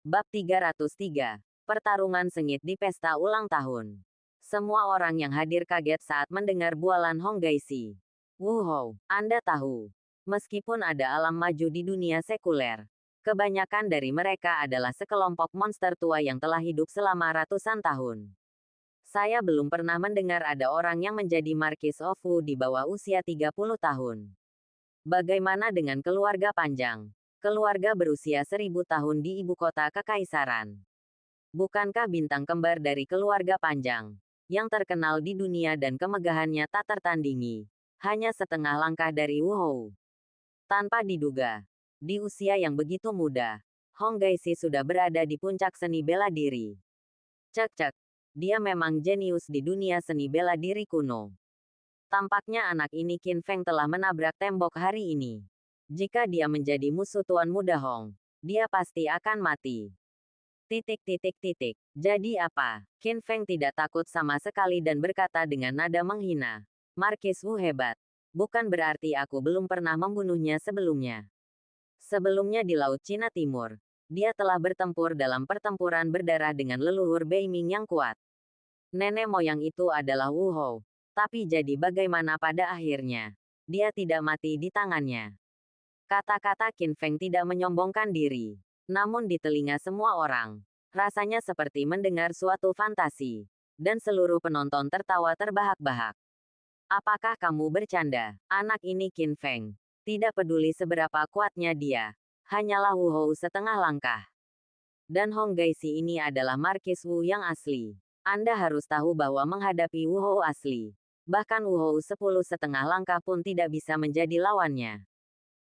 Bab 303. Pertarungan sengit di pesta ulang tahun. Semua orang yang hadir kaget saat mendengar bualan Hong Gaixi. Wuhou, Anda tahu. Meskipun ada alam maju di dunia sekuler, kebanyakan dari mereka adalah sekelompok monster tua yang telah hidup selama ratusan tahun. Saya belum pernah mendengar ada orang yang menjadi Marquis of Wu di bawah usia 30 tahun. Bagaimana dengan keluarga panjang? Keluarga berusia 1000 tahun di ibu kota kekaisaran. Bukankah bintang kembar dari keluarga panjang, yang terkenal di dunia dan kemegahannya tak tertandingi, hanya setengah langkah dari Wuhou? Tanpa diduga, di usia yang begitu muda, Hong Gaixi sudah berada di puncak seni bela diri. Cek-cek, dia memang jenius di dunia seni bela diri kuno. Tampaknya anak ini Qin Feng telah menabrak tembok hari ini. Jika dia menjadi musuh Tuan Muda Hong, dia pasti akan mati. Jadi apa? Qin Feng tidak takut sama sekali dan berkata dengan nada menghina. Marquis Wu hebat. Bukan berarti aku belum pernah membunuhnya sebelumnya. Sebelumnya di Laut Cina Timur, dia telah bertempur dalam pertempuran berdarah dengan leluhur Beiming yang kuat. Nenek moyang itu adalah Wu Hou. Tapi jadi bagaimana pada akhirnya? Dia tidak mati di tangannya. Kata-kata Qin Feng tidak menyombongkan diri. Namun di telinga semua orang, rasanya seperti mendengar suatu fantasi. Dan seluruh penonton tertawa terbahak-bahak. Apakah kamu bercanda? Anak ini Qin Feng. Tidak peduli seberapa kuatnya dia. Hanyalah Wu Hou setengah langkah. Dan Hong Gaixi ini adalah Marquis Wu yang asli. Anda harus tahu bahwa menghadapi Wu Hou asli, bahkan Wu Hou 10,5 langkah pun tidak bisa menjadi lawannya.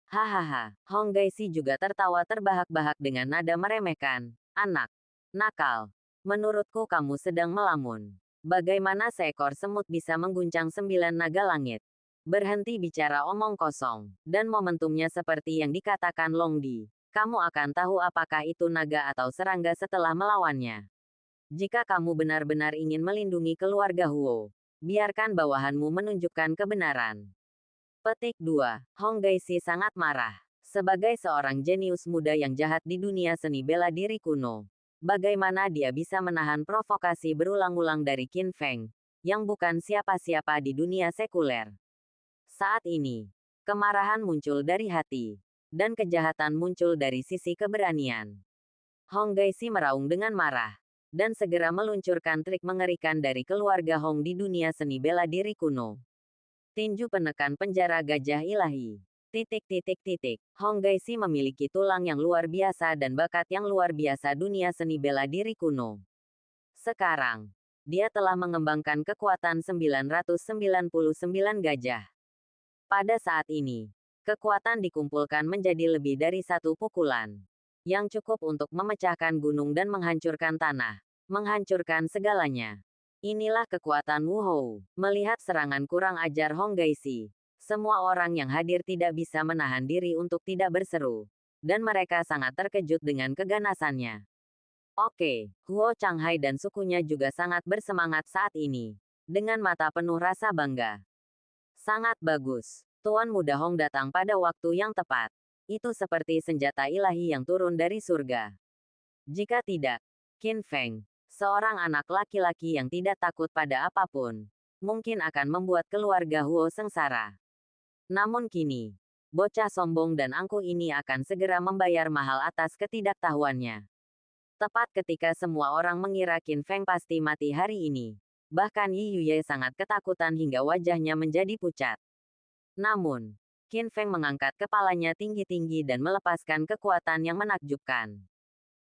Hahaha, Hong Gaixi juga tertawa terbahak-bahak dengan nada meremehkan. Anak nakal, menurutku kamu sedang melamun. Bagaimana seekor semut bisa mengguncang 9 naga langit? Berhenti bicara omong kosong, dan momentumnya seperti yang dikatakan Long Di. Kamu akan tahu apakah itu naga atau serangga setelah melawannya. Jika kamu benar-benar ingin melindungi keluarga Huo, biarkan bawahanmu menunjukkan kebenaran. Petik 2. Hong Gaixi sangat marah. Sebagai seorang jenius muda yang jahat di dunia seni bela diri kuno, bagaimana dia bisa menahan provokasi berulang-ulang dari Qin Feng, yang bukan siapa-siapa di dunia sekuler? Saat ini, kemarahan muncul dari hati, dan kejahatan muncul dari sisi keberanian. Hong Gaixi meraung dengan marah, dan segera meluncurkan trik mengerikan dari keluarga Hong di dunia seni bela diri kuno. Tinju penekan penjara gajah ilahi. Hong Gaixi memiliki tulang yang luar biasa dan bakat yang luar biasa dunia seni bela diri kuno. Sekarang, dia telah mengembangkan kekuatan 999 gajah. Pada saat ini, kekuatan dikumpulkan menjadi lebih dari satu pukulan, yang cukup untuk memecahkan gunung dan menghancurkan tanah, menghancurkan segalanya. Inilah kekuatan Wu Hou. Melihat serangan kurang ajar Hong Gaixi, semua orang yang hadir tidak bisa menahan diri untuk tidak berseru. Dan mereka sangat terkejut dengan keganasannya. Oke, Huo Changhai dan sukunya juga sangat bersemangat saat ini. Dengan mata penuh rasa bangga. Sangat bagus. Tuan Muda Hong datang pada waktu yang tepat. Itu seperti senjata ilahi yang turun dari surga. Jika tidak, Qin Feng, seorang anak laki-laki yang tidak takut pada apapun, mungkin akan membuat keluarga Huo sengsara. Namun kini, bocah sombong dan angkuh ini akan segera membayar mahal atas ketidaktahuannya. Tepat ketika semua orang mengira Qin Feng pasti mati hari ini, bahkan Yi Yuye sangat ketakutan hingga wajahnya menjadi pucat. Namun, Qin Feng mengangkat kepalanya tinggi-tinggi dan melepaskan kekuatan yang menakjubkan.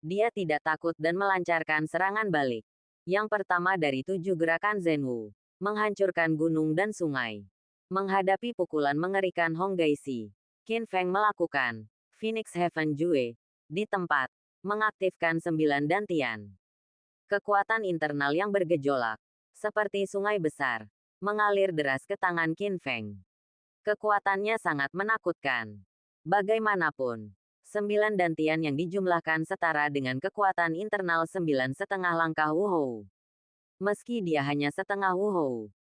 Dia tidak takut dan melancarkan serangan balik. Yang pertama dari 7 gerakan Zenwu, menghancurkan gunung dan sungai. Menghadapi pukulan mengerikan Hong Gaixi, Qin Feng melakukan Phoenix Heaven Jue di tempat, mengaktifkan 9 dantian. Kekuatan internal yang bergejolak, seperti sungai besar, mengalir deras ke tangan Qin Feng. Kekuatannya sangat menakutkan. Bagaimanapun, 9 dantian yang dijumlahkan setara dengan kekuatan internal 9,5 langkah Wu Hou. Meski dia hanya setengah Wu Hou,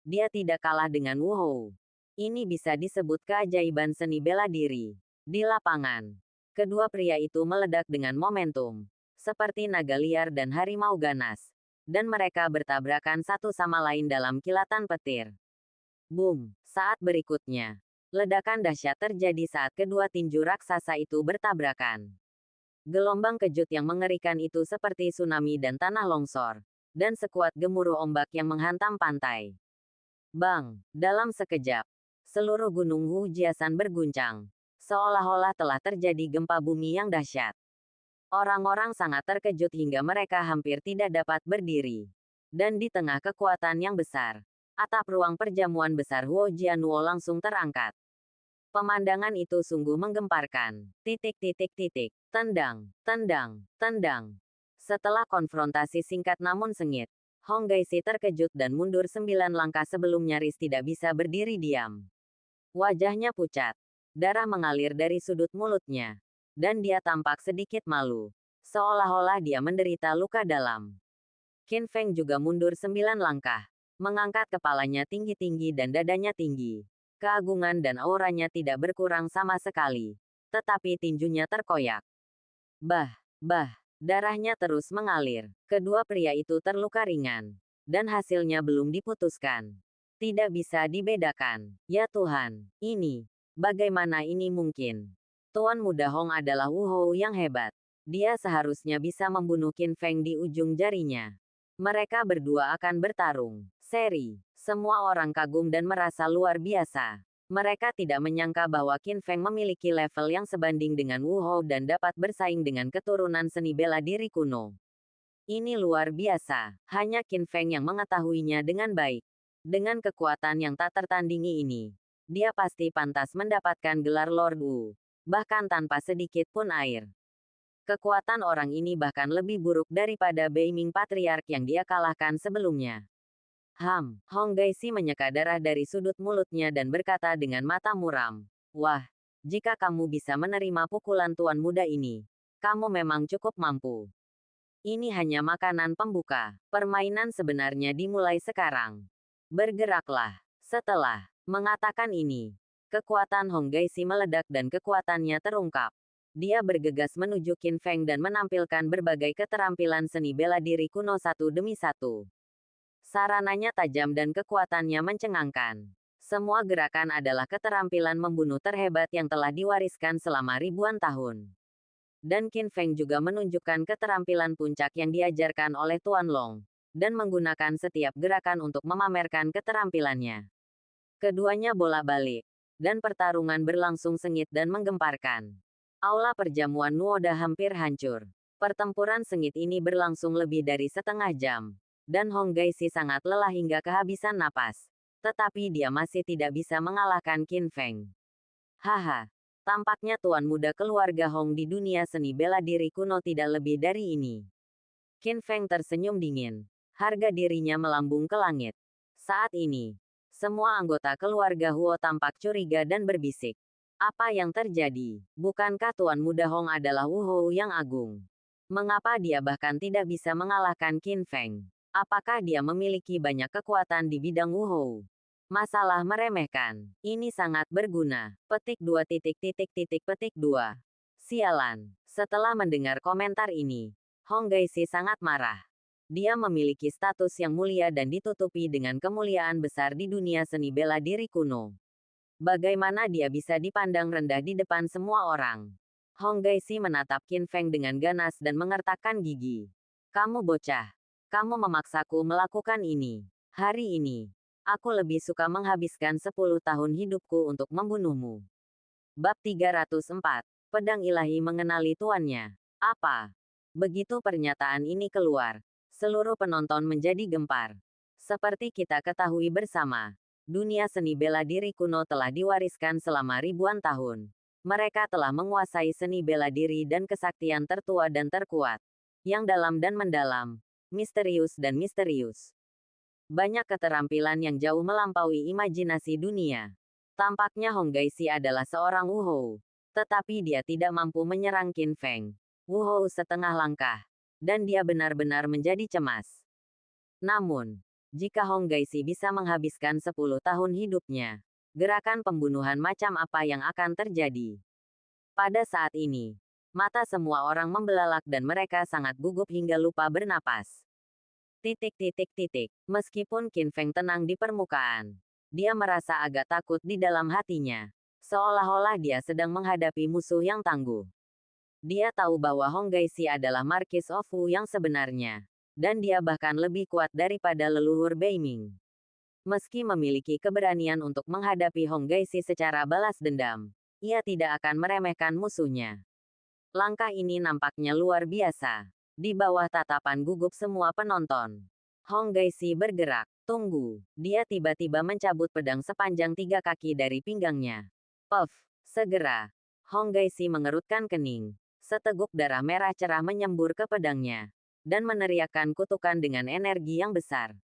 dia tidak kalah dengan Wu Hou. Ini bisa disebut keajaiban seni bela diri. Di lapangan, kedua pria itu meledak dengan momentum. seperti naga liar dan harimau ganas. Dan mereka bertabrakan satu sama lain dalam kilatan petir. Boom! Saat berikutnya, ledakan dahsyat terjadi saat kedua tinju raksasa itu bertabrakan. Gelombang kejut yang mengerikan itu seperti tsunami dan tanah longsor, dan sekuat gemuruh ombak yang menghantam pantai. Bang! Dalam sekejap, seluruh gunung Hujiasan berguncang, seolah-olah telah terjadi gempa bumi yang dahsyat. Orang-orang sangat terkejut hingga mereka hampir tidak dapat berdiri. Dan di tengah kekuatan yang besar, atap ruang perjamuan besar Huo Jianhuo langsung terangkat. Pemandangan itu sungguh menggemparkan. Tendang, tendang, tendang. Setelah konfrontasi singkat namun sengit, Hong Gaixi terkejut dan mundur 9 langkah sebelum nyaris tidak bisa berdiri diam. Wajahnya pucat. Darah mengalir dari sudut mulutnya. Dan dia tampak sedikit malu. Seolah-olah dia menderita luka dalam. Qin Feng juga mundur 9 langkah. Mengangkat kepalanya tinggi-tinggi dan dadanya tinggi. Keagungan dan auranya tidak berkurang sama sekali. Tetapi tinjunya terkoyak. Bah, darahnya terus mengalir. Kedua pria itu terluka ringan. Dan hasilnya belum diputuskan. Tidak bisa dibedakan. Ya Tuhan, bagaimana ini mungkin? Tuan Muda Hong adalah Wu Hou yang hebat. Dia seharusnya bisa membunuh Qin Feng di ujung jarinya. Mereka berdua akan bertarung. Seri. Semua orang kagum dan merasa luar biasa. Mereka tidak menyangka bahwa Qin Feng memiliki level yang sebanding dengan Wu Hou dan dapat bersaing dengan keturunan seni bela diri kuno. Ini luar biasa. Hanya Qin Feng yang mengetahuinya dengan baik. Dengan kekuatan yang tak tertandingi ini, dia pasti pantas mendapatkan gelar Lord Wu. Bahkan tanpa sedikit pun air. Kekuatan orang ini bahkan lebih buruk daripada Beiming Patriark yang dia kalahkan sebelumnya. Hong Gaixi menyeka darah dari sudut mulutnya dan berkata dengan mata muram. Wah, jika kamu bisa menerima pukulan tuan muda ini, kamu memang cukup mampu. Ini hanya makanan pembuka. Permainan sebenarnya dimulai sekarang. Bergeraklah. Setelah mengatakan ini, kekuatan Hong Gaixi meledak dan kekuatannya terungkap. Dia bergegas menuju Qin Feng dan menampilkan berbagai keterampilan seni bela diri kuno satu demi satu. Sarananya tajam dan kekuatannya mencengangkan. Semua gerakan adalah keterampilan membunuh terhebat yang telah diwariskan selama ribuan tahun. Dan Qin Feng juga menunjukkan keterampilan puncak yang diajarkan oleh Tuan Long, dan menggunakan setiap gerakan untuk memamerkan keterampilannya. Keduanya bolak-balik, dan pertarungan berlangsung sengit dan menggemparkan. Aula perjamuan Nuoda hampir hancur. Pertempuran sengit ini berlangsung lebih dari setengah jam. Dan Hong Gaixi sangat lelah hingga kehabisan napas. Tetapi dia masih tidak bisa mengalahkan Qin Feng. Haha, tampaknya tuan muda keluarga Hong di dunia seni bela diri kuno tidak lebih dari ini. Qin Feng tersenyum dingin. Harga dirinya melambung ke langit. Saat ini, semua anggota keluarga Huo tampak curiga dan berbisik. Apa yang terjadi? Bukankah tuan muda Hong adalah Wu Hou yang agung? Mengapa dia bahkan tidak bisa mengalahkan Qin Feng? Apakah dia memiliki banyak kekuatan di bidang Wu Hou? Masalah meremehkan. Ini sangat berguna. Petik 2. Sialan. Setelah mendengar komentar ini, Hong Gaixi sangat marah. Dia memiliki status yang mulia dan ditutupi dengan kemuliaan besar di dunia seni bela diri kuno. Bagaimana dia bisa dipandang rendah di depan semua orang? Hong Gaixi menatap Qin Feng dengan ganas dan mengertakkan gigi. Kamu bocah. Kamu memaksaku melakukan ini. Hari ini, aku lebih suka menghabiskan 10 tahun hidupku untuk membunuhmu. Bab 304. Pedang ilahi mengenali tuannya. Apa? Begitu pernyataan ini keluar, seluruh penonton menjadi gempar. Seperti kita ketahui bersama, dunia seni bela diri kuno telah diwariskan selama ribuan tahun. Mereka telah menguasai seni bela diri dan kesaktian tertua dan terkuat. Yang dalam dan mendalam, misterius dan misterius. Banyak keterampilan yang jauh melampaui imajinasi dunia. Tampaknya Hong Gaixi adalah seorang Wu Hou. Tetapi dia tidak mampu menyerang Qin Feng. Wu Hou setengah langkah. Dan dia benar-benar menjadi cemas. Namun, jika Hong Gaixi bisa menghabiskan 10 tahun hidupnya, gerakan pembunuhan macam apa yang akan terjadi? Pada saat ini, Mata semua orang membelalak dan mereka sangat gugup hingga lupa bernapas. Meskipun Qin Feng tenang di permukaan, dia merasa agak takut di dalam hatinya. Seolah-olah dia sedang menghadapi musuh yang tangguh. Dia tahu bahwa Hong Gaixi adalah Marquis of Wu yang sebenarnya. Dan dia bahkan lebih kuat daripada leluhur Beiming. Meski memiliki keberanian untuk menghadapi Hong Gaixi secara balas dendam, ia tidak akan meremehkan musuhnya. Langkah ini nampaknya luar biasa. Di bawah tatapan gugup semua penonton, Hong Gaixi bergerak. Tunggu, dia tiba-tiba mencabut pedang sepanjang 3 kaki dari pinggangnya. Puff, segera. Hong Gaixi mengerutkan kening. Seteguk darah merah cerah menyembur ke pedangnya. Dan meneriakkan kutukan dengan energi yang besar.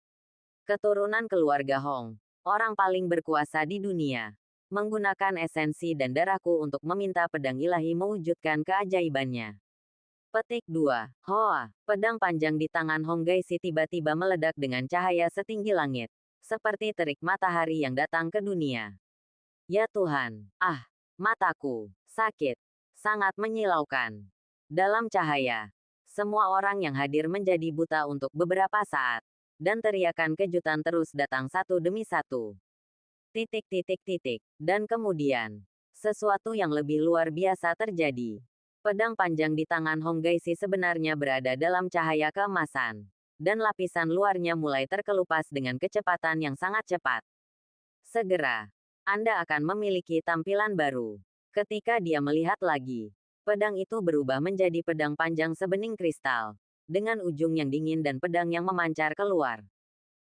Keturunan keluarga Hong, orang paling berkuasa di dunia, menggunakan esensi dan darahku untuk meminta pedang ilahi mewujudkan keajaibannya. Petik 2. Hoa, pedang panjang di tangan Hong Gaixi tiba-tiba meledak dengan cahaya setinggi langit. Seperti terik matahari yang datang ke dunia. Ya Tuhan, mataku, sakit, sangat menyilaukan. Dalam cahaya, semua orang yang hadir menjadi buta untuk beberapa saat. Dan teriakan kejutan terus datang satu demi satu. Dan kemudian, sesuatu yang lebih luar biasa terjadi. Pedang panjang di tangan Hong Gaixi sebenarnya berada dalam cahaya keemasan. Dan lapisan luarnya mulai terkelupas dengan kecepatan yang sangat cepat. Segera, Anda akan memiliki tampilan baru. Ketika dia melihat lagi, pedang itu berubah menjadi pedang panjang sebening kristal. Dengan ujung yang dingin dan pedang yang memancar keluar.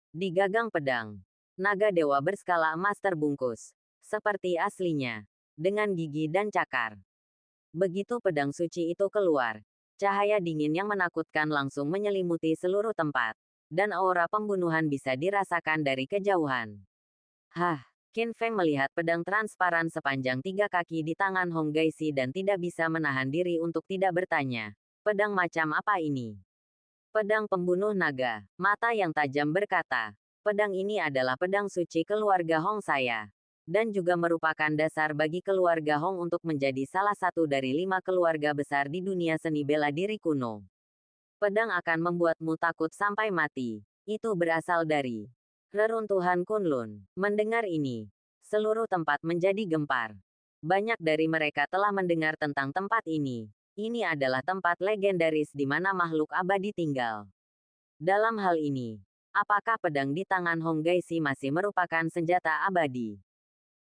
Di gagang pedang, naga dewa berskala emas terbungkus. Seperti aslinya. Dengan gigi dan cakar. Begitu pedang suci itu keluar, cahaya dingin yang menakutkan langsung menyelimuti seluruh tempat. Dan aura pembunuhan bisa dirasakan dari kejauhan. Qin Feng melihat pedang transparan sepanjang 3 kaki di tangan Hong Gaixi dan tidak bisa menahan diri untuk tidak bertanya. Pedang macam apa ini? Pedang pembunuh naga. Mata yang tajam berkata, pedang ini adalah pedang suci keluarga Hong saya. Dan juga merupakan dasar bagi keluarga Hong untuk menjadi salah satu dari 5 keluarga besar di dunia seni bela diri kuno. Pedang akan membuatmu takut sampai mati. Itu berasal dari reruntuhan Kunlun. Mendengar ini, seluruh tempat menjadi gempar. Banyak dari mereka telah mendengar tentang tempat ini. Ini adalah tempat legendaris di mana makhluk abadi tinggal. Dalam hal ini, apakah pedang di tangan Hong Gaixi masih merupakan senjata abadi?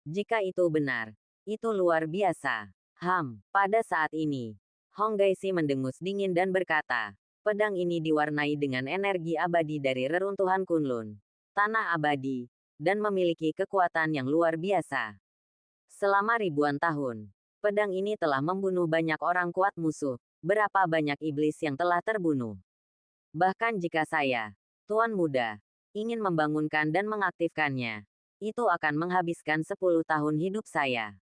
Jika itu benar, itu luar biasa. Pada saat ini, Hong Gaixi mendengus dingin dan berkata, pedang ini diwarnai dengan energi abadi dari reruntuhan Kunlun, tanah abadi, dan memiliki kekuatan yang luar biasa. Selama ribuan tahun, pedang ini telah membunuh banyak orang kuat musuh. Berapa banyak iblis yang telah terbunuh. Bahkan jika saya, Tuan Muda, ingin membangunkan dan mengaktifkannya, itu akan menghabiskan 10 tahun hidup saya.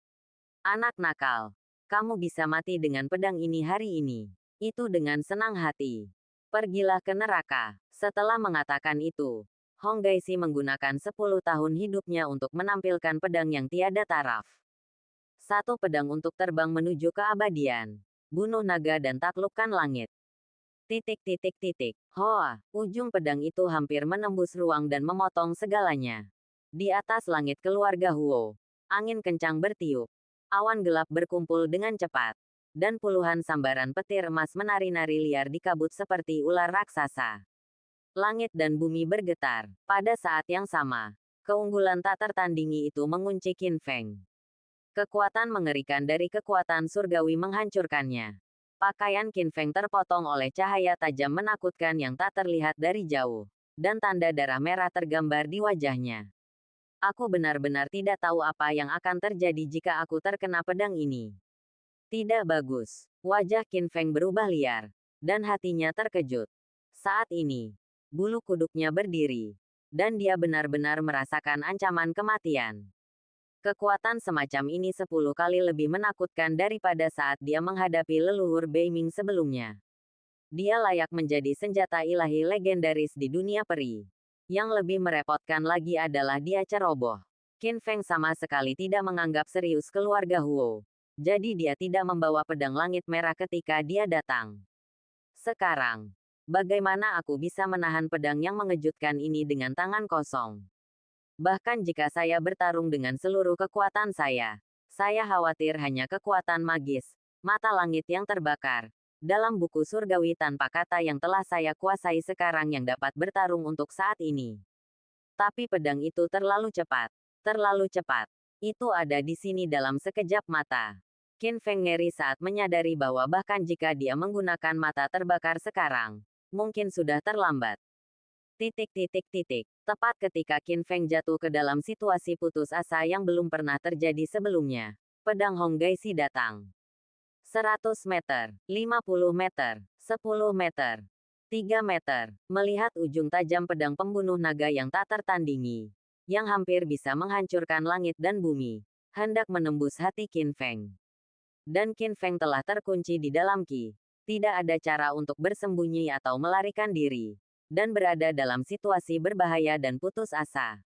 Anak nakal, kamu bisa mati dengan pedang ini hari ini. Itu dengan senang hati. Pergilah ke neraka. Setelah mengatakan itu, Hong Gaixi menggunakan 10 tahun hidupnya untuk menampilkan pedang yang tiada taraf. Satu pedang untuk terbang menuju keabadian. Bunuh naga dan taklukkan langit. Hoa, ujung pedang itu hampir menembus ruang dan memotong segalanya. Di atas langit keluarga Huo, angin kencang bertiup. Awan gelap berkumpul dengan cepat. Dan puluhan sambaran petir emas menari-nari liar di kabut seperti ular raksasa. Langit dan bumi bergetar. Pada saat yang sama, keunggulan tak tertandingi itu mengunci Qin Feng. Kekuatan mengerikan dari kekuatan surgawi menghancurkannya. Pakaian Qin Feng terpotong oleh cahaya tajam menakutkan yang tak terlihat dari jauh. Dan tanda darah merah tergambar di wajahnya. Aku benar-benar tidak tahu apa yang akan terjadi jika aku terkena pedang ini. Tidak bagus. Wajah Qin Feng berubah liar. Dan hatinya terkejut. Saat ini, bulu kuduknya berdiri. Dan dia benar-benar merasakan ancaman kematian. Kekuatan semacam ini 10 kali lebih menakutkan daripada saat dia menghadapi leluhur Beiming sebelumnya. Dia layak menjadi senjata ilahi legendaris di dunia peri. Yang lebih merepotkan lagi adalah dia ceroboh. Qin Feng sama sekali tidak menganggap serius keluarga Huo. Jadi dia tidak membawa pedang langit merah ketika dia datang. Sekarang, bagaimana aku bisa menahan pedang yang mengejutkan ini dengan tangan kosong? Bahkan jika saya bertarung dengan seluruh kekuatan saya khawatir hanya kekuatan magis, mata langit yang terbakar. Dalam buku surgawi tanpa kata yang telah saya kuasai sekarang yang dapat bertarung untuk saat ini. Tapi pedang itu terlalu cepat. Terlalu cepat. Itu ada di sini dalam sekejap mata. Qin Feng ngeri saat menyadari bahwa bahkan jika dia menggunakan mata terbakar sekarang, mungkin sudah terlambat. Tepat ketika Qin Feng jatuh ke dalam situasi putus asa yang belum pernah terjadi sebelumnya, pedang Hong Gaixi datang. 100 meter, 50 meter, 10 meter, 3 meter. Melihat ujung tajam pedang pembunuh naga yang tak tertandingi, yang hampir bisa menghancurkan langit dan bumi, hendak menembus hati Qin Feng. Dan Qin Feng telah terkunci di dalam Qi. Tidak ada cara untuk bersembunyi atau melarikan diri. Dan berada dalam situasi berbahaya dan putus asa.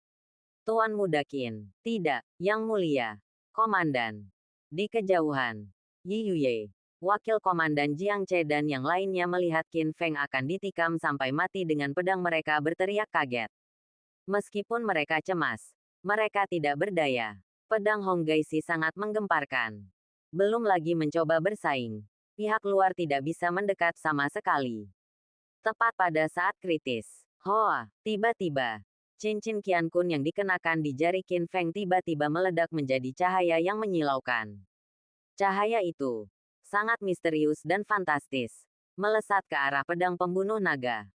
Tuan Muda Qin. Tidak, Yang Mulia. Komandan. Di kejauhan, Yi Yuye, Wakil Komandan Jiang Che dan yang lainnya melihat Qin Feng akan ditikam sampai mati dengan pedang mereka berteriak kaget. Meskipun mereka cemas, mereka tidak berdaya. Pedang Hong Gaixi sangat menggemparkan. Belum lagi mencoba bersaing. Pihak luar tidak bisa mendekat sama sekali. Tepat pada saat kritis, Hoa, tiba-tiba, cincin Qian Kun yang dikenakan di jari Qin Feng tiba-tiba meledak menjadi cahaya yang menyilaukan. Cahaya itu sangat misterius dan fantastis, melesat ke arah pedang pembunuh naga.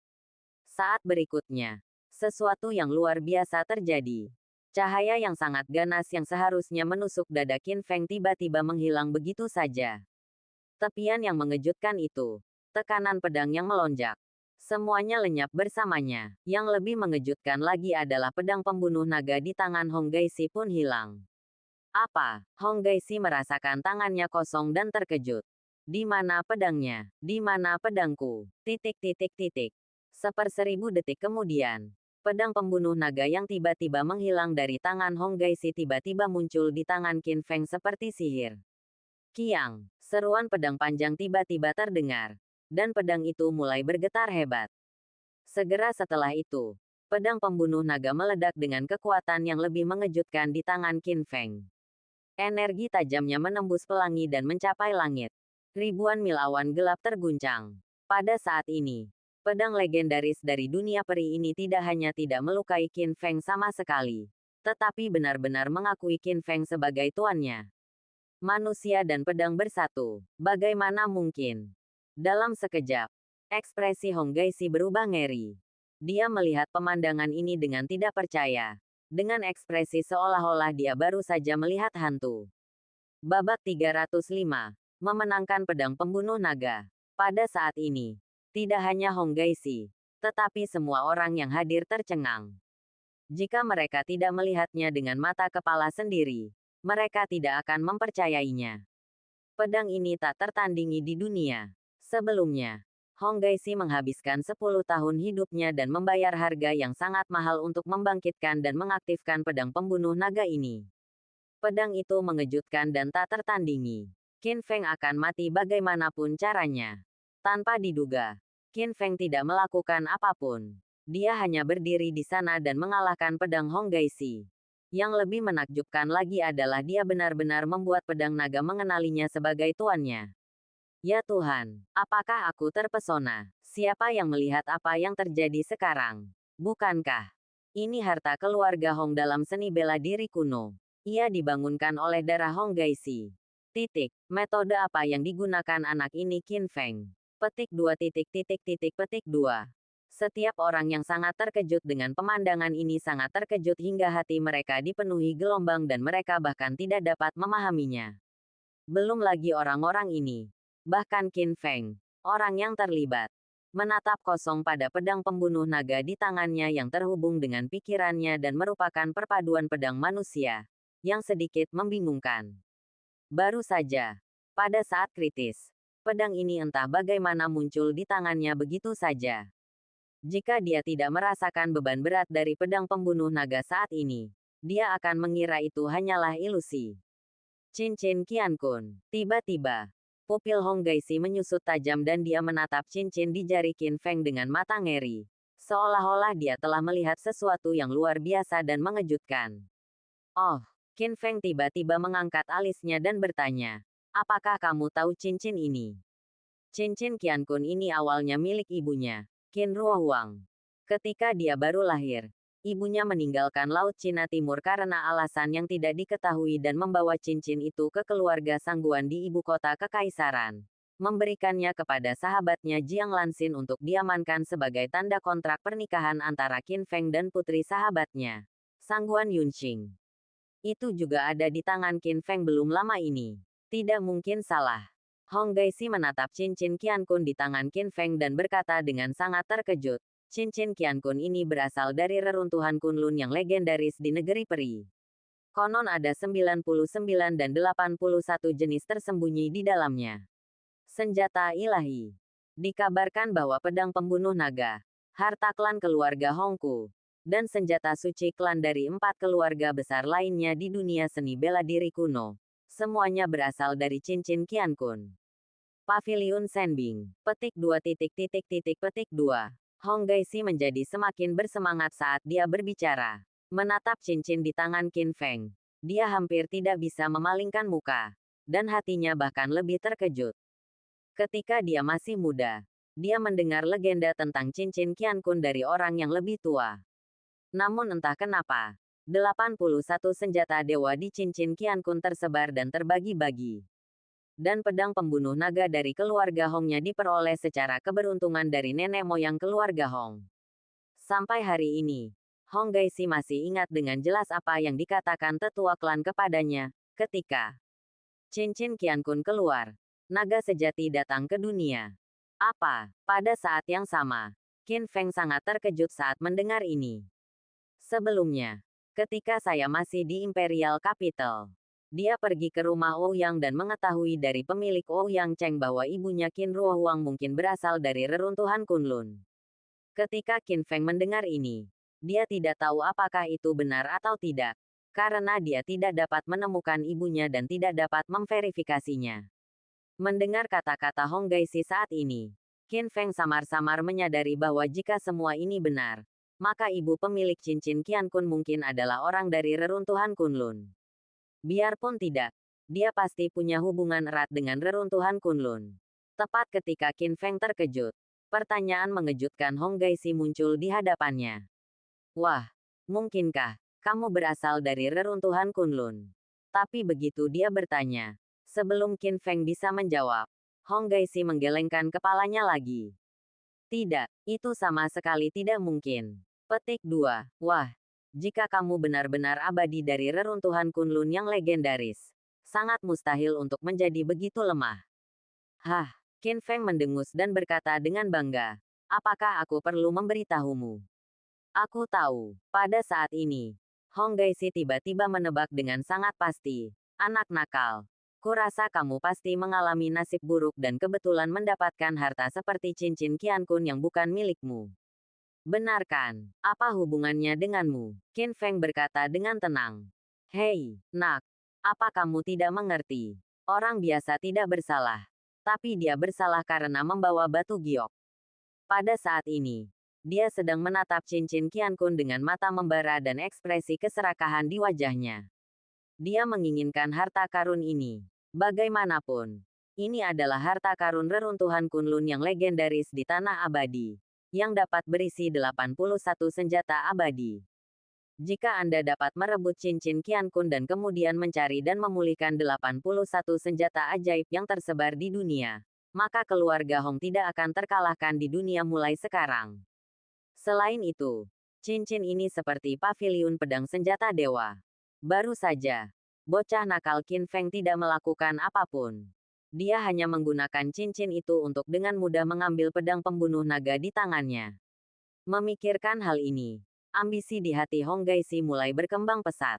Saat berikutnya, sesuatu yang luar biasa terjadi. Cahaya yang sangat ganas yang seharusnya menusuk dada Qin Feng tiba-tiba menghilang begitu saja. Tepian yang mengejutkan itu, tekanan pedang yang melonjak. Semuanya lenyap bersamanya. Yang lebih mengejutkan lagi adalah pedang pembunuh naga di tangan Hong Gaixi pun hilang. Apa? Hong Gaixi merasakan tangannya kosong dan terkejut. Di mana pedangnya? Di mana pedangku? Seperseribu detik kemudian, pedang pembunuh naga yang tiba-tiba menghilang dari tangan Hong Gaixi tiba-tiba muncul di tangan Qin Feng seperti sihir. Kiang, seruan pedang panjang tiba-tiba terdengar, dan pedang itu mulai bergetar hebat. Segera setelah itu, pedang pembunuh naga meledak dengan kekuatan yang lebih mengejutkan di tangan Qin Feng. Energi tajamnya menembus pelangi dan mencapai langit. Ribuan mil awan gelap terguncang. Pada saat ini, pedang legendaris dari dunia peri ini tidak hanya tidak melukai Qin Feng sama sekali, tetapi benar-benar mengakui Qin Feng sebagai tuannya. Manusia dan pedang bersatu. Bagaimana mungkin? Dalam sekejap, ekspresi Hong Gaixi berubah ngeri. Dia melihat pemandangan ini dengan tidak percaya. Dengan ekspresi seolah-olah dia baru saja melihat hantu. Babak 305. Memenangkan pedang pembunuh naga. Pada saat ini, tidak hanya Hong Gaixi, tetapi semua orang yang hadir tercengang. Jika mereka tidak melihatnya dengan mata kepala sendiri, mereka tidak akan mempercayainya. Pedang ini tak tertandingi di dunia. Sebelumnya, Hong Gaixi menghabiskan 10 tahun hidupnya dan membayar harga yang sangat mahal untuk membangkitkan dan mengaktifkan pedang pembunuh naga ini. Pedang itu mengejutkan dan tak tertandingi. Qin Feng akan mati bagaimanapun caranya. Tanpa diduga, Qin Feng tidak melakukan apapun. Dia hanya berdiri di sana dan mengalahkan pedang Hong Gaixi. Yang lebih menakjubkan lagi adalah dia benar-benar membuat pedang naga mengenalinya sebagai tuannya. Ya Tuhan, apakah aku terpesona? Siapa yang melihat apa yang terjadi sekarang? Bukankah ini harta keluarga Hong dalam seni bela diri kuno? Ia dibangunkan oleh darah Hong Gaixi. Metode apa yang digunakan anak ini Qin Feng? Petik 2. Petik 2. Setiap orang yang sangat terkejut dengan pemandangan ini sangat terkejut hingga hati mereka dipenuhi gelombang dan mereka bahkan tidak dapat memahaminya. Belum lagi orang-orang ini. Bahkan Qin Feng, orang yang terlibat, menatap kosong pada pedang pembunuh naga di tangannya yang terhubung dengan pikirannya dan merupakan perpaduan pedang manusia, yang sedikit membingungkan. Baru saja, pada saat kritis, pedang ini entah bagaimana muncul di tangannya begitu saja. Jika dia tidak merasakan beban berat dari pedang pembunuh naga saat ini, dia akan mengira itu hanyalah ilusi. Cincin Qian Kun. Tiba-tiba, pupil Hong Gaixi menyusut tajam dan dia menatap cincin di jari Qin Feng dengan mata ngeri. Seolah-olah dia telah melihat sesuatu yang luar biasa dan mengejutkan. Oh, Qin Feng tiba-tiba mengangkat alisnya dan bertanya, apakah kamu tahu cincin ini? Cincin Qian Kun ini awalnya milik ibunya, Qin Ruohuang. Ketika dia baru lahir, ibunya meninggalkan Laut Cina Timur karena alasan yang tidak diketahui dan membawa cincin itu ke keluarga Sangguan di ibu kota kekaisaran. Memberikannya kepada sahabatnya Jiang Lanxin untuk diamankan sebagai tanda kontrak pernikahan antara Qin Feng dan putri sahabatnya, Sangguan Yunxing. Itu juga ada di tangan Qin Feng belum lama ini. Tidak mungkin salah. Hong Gaixi menatap cincin Qian Kun di tangan Qin Feng dan berkata dengan sangat terkejut, cincin Qian Kun ini berasal dari reruntuhan Kunlun yang legendaris di negeri peri. Konon ada 99 dan 81 jenis tersembunyi di dalamnya. Senjata ilahi. Dikabarkan bahwa pedang pembunuh naga, harta klan keluarga Hongku, dan senjata suci klan dari 4 keluarga besar lainnya di dunia seni bela diri kuno. Semuanya berasal dari cincin Qian Kun. Paviliun Senbing. Petik 2. Hong Gaixi menjadi semakin bersemangat saat dia berbicara. Menatap cincin di tangan Qin Feng, dia hampir tidak bisa memalingkan muka, dan hatinya bahkan lebih terkejut. Ketika dia masih muda, dia mendengar legenda tentang cincin Qian Kun dari orang yang lebih tua. Namun entah kenapa, 81 senjata dewa di cincin Qian Kun tersebar dan terbagi-bagi. Dan pedang pembunuh naga dari keluarga Hongnya diperoleh secara keberuntungan dari nenek moyang keluarga Hong. Sampai hari ini, Hong Gaixi masih ingat dengan jelas apa yang dikatakan tetua klan kepadanya, ketika cincin Qian Kun keluar, naga sejati datang ke dunia. Apa? Pada saat yang sama, Qin Feng sangat terkejut saat mendengar ini. Sebelumnya, ketika saya masih di Imperial Capital, dia pergi ke rumah Ouyang dan mengetahui dari pemilik Ouyang Cheng bahwa ibunya Qin Ruohuang mungkin berasal dari reruntuhan Kunlun. Ketika Qin Feng mendengar ini, dia tidak tahu apakah itu benar atau tidak, karena dia tidak dapat menemukan ibunya dan tidak dapat memverifikasinya. Mendengar kata-kata Hong Gaixi saat ini, Qin Feng samar-samar menyadari bahwa jika semua ini benar, maka ibu pemilik cincin Qian Kun mungkin adalah orang dari reruntuhan Kunlun. Biarpun tidak, dia pasti punya hubungan erat dengan reruntuhan Kunlun. Tepat ketika Qin Feng terkejut, pertanyaan mengejutkan Hong Gaixi muncul di hadapannya. Wah, mungkinkah kamu berasal dari reruntuhan Kunlun? Tapi begitu dia bertanya, sebelum Qin Feng bisa menjawab, Hong Gaixi menggelengkan kepalanya lagi. Tidak, itu sama sekali tidak mungkin. Petik 2. Wah, jika kamu benar-benar abadi dari reruntuhan Kunlun yang legendaris, sangat mustahil untuk menjadi begitu lemah. Hah, Qin Feng mendengus dan berkata dengan bangga, apakah aku perlu memberitahumu? Aku tahu, pada saat ini, Hong Gaixi tiba-tiba menebak dengan sangat pasti, anak nakal. Kurasa kamu pasti mengalami nasib buruk dan kebetulan mendapatkan harta seperti cincin Qian Kun yang bukan milikmu. Benarkan, apa hubungannya denganmu? Qin Feng berkata dengan tenang. Hei, nak, apa kamu tidak mengerti? Orang biasa tidak bersalah, tapi dia bersalah karena membawa batu giok. Pada saat ini, dia sedang menatap cincin Qian Kun dengan mata membara dan ekspresi keserakahan di wajahnya. Dia menginginkan harta karun ini. Bagaimanapun, ini adalah harta karun reruntuhan Kunlun yang legendaris di tanah abadi, yang dapat berisi 81 senjata abadi. Jika Anda dapat merebut cincin Qian Kun dan kemudian mencari dan memulihkan 81 senjata ajaib yang tersebar di dunia, maka keluarga Hong tidak akan terkalahkan di dunia mulai sekarang. Selain itu, cincin ini seperti paviliun pedang senjata dewa. Baru saja, bocah nakal Qin Feng tidak melakukan apapun. Dia hanya menggunakan cincin itu untuk dengan mudah mengambil pedang pembunuh naga di tangannya. Memikirkan hal ini, ambisi di hati Hong Gaixi mulai berkembang pesat.